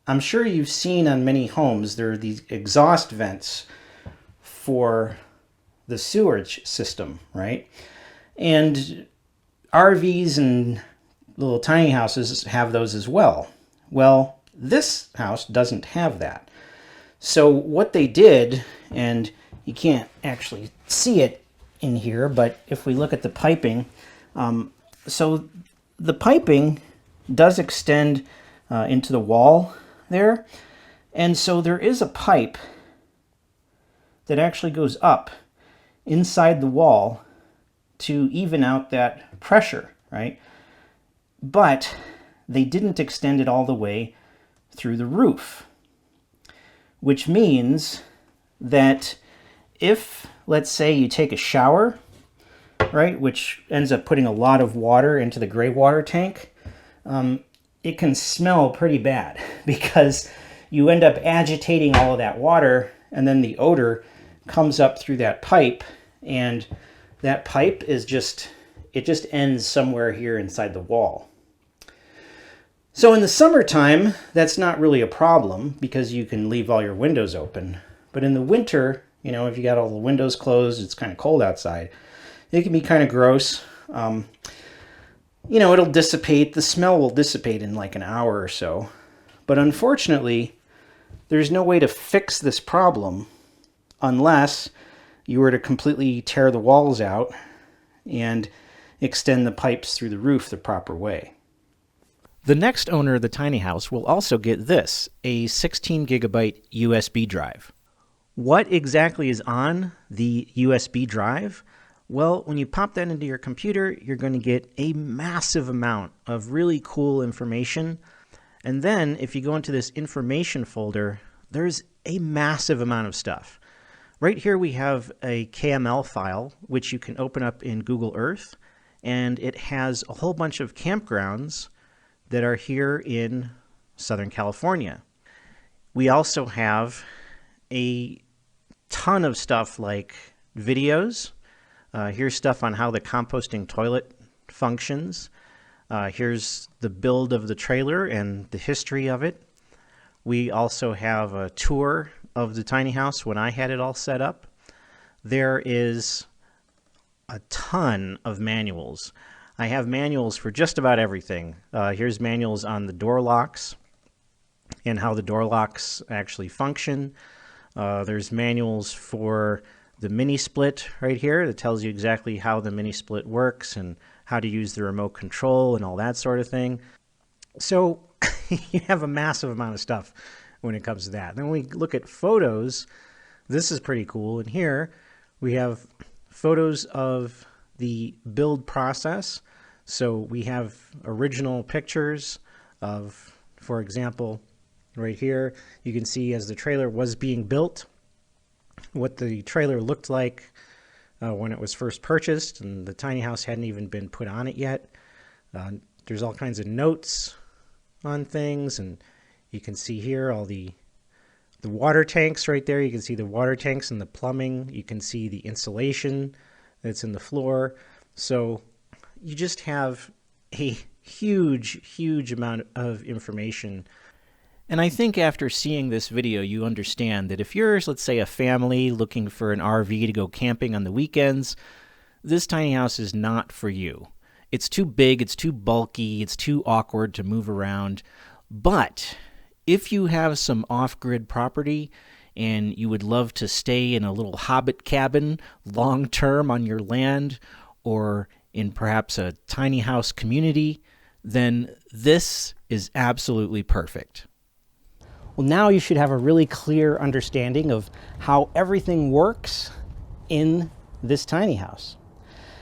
I'm sure you've seen on many homes, there are these exhaust vents for the sewage system, right? And RVs and little tiny houses have those as well. Well, this house doesn't have that. So what they did, and you can't actually see it in here, but if we look at the piping, so the piping does extend into the wall there. And so there is a pipe that actually goes up inside the wall to even out that pressure, right? But they didn't extend it all the way through the roof, which means that if, let's say, you take a shower, right, which ends up putting a lot of water into the Greywater tank, it can smell pretty bad because you end up agitating all of that water, and then the odor comes up through that pipe, and that pipe is just ends somewhere here inside the wall. So in the summertime, that's not really a problem because you can leave all your windows open. But in the winter, you know, if you got all the windows closed, it's kind of cold outside, it can be kind of gross. You know, it'll dissipate, the smell will dissipate in like an hour or so. But unfortunately, there's no way to fix this problem unless you were to completely tear the walls out and extend the pipes through the roof the proper way. The next owner of the tiny house will also get this, a 16 gigabyte USB drive. What exactly is on the USB drive? Well, when you pop that into your computer, you're going to get a massive amount of really cool information. And then if you go into this information folder, there's a massive amount of stuff. Right here we have a KML file, which you can open up in Google Earth, and it has a whole bunch of campgrounds that are here in Southern California. We also have a ton of stuff like videos. Here's stuff on how the composting toilet functions. Here's the build of the trailer and the history of it. We also have a tour of the tiny house when I had it all set up. There is a ton of manuals. I have manuals for just about everything. Here's manuals on the door locks and how the door locks actually function. There's manuals for the Minisplit right here that tells you exactly how the Minisplit works and how to use the remote control and all that sort of thing. So you have a massive amount of stuff when it comes to that. Then when we look at photos, this is pretty cool. And here we have photos of the build process. So we have original pictures of, for example, right here, you can see as the trailer was being built, what the trailer looked like when it was first purchased, and the tiny house hadn't even been put on it yet. There's all kinds of notes on things, and you can see here all the water tanks right there. You can see the water tanks and the plumbing. You can see the insulation that's in the floor. So you just have a huge amount of information. And I think after seeing this video, you understand that if you're, let's say, a family looking for an RV to go camping on the weekends, this tiny house is not for you. It's too big, it's too bulky, it's too awkward to move around. But if you have some off-grid property and you would love to stay in a little hobbit cabin long-term on your land, or in perhaps a tiny house community, then this is absolutely perfect. Well, now you should have a really clear understanding of how everything works in this tiny house.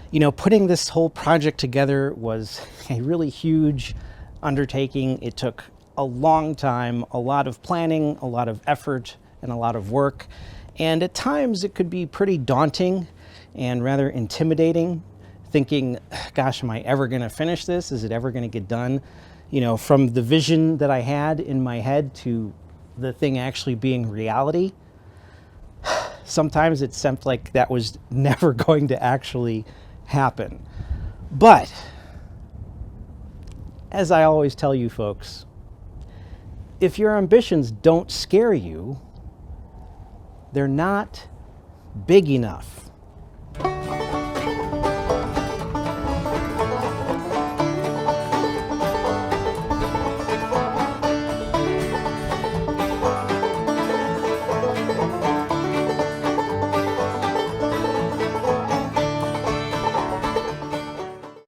You know, putting this whole project together was a really huge undertaking. It took a long time, a lot of planning, a lot of effort, and a lot of work. And at times it could be pretty daunting and rather intimidating, thinking, gosh, am I ever going to finish this? Is it ever going to get done? You know, from the vision that I had in my head to the thing actually being reality, sometimes it seemed like that was never going to actually happen. But as I always tell you folks, if your ambitions don't scare you, they're not big enough.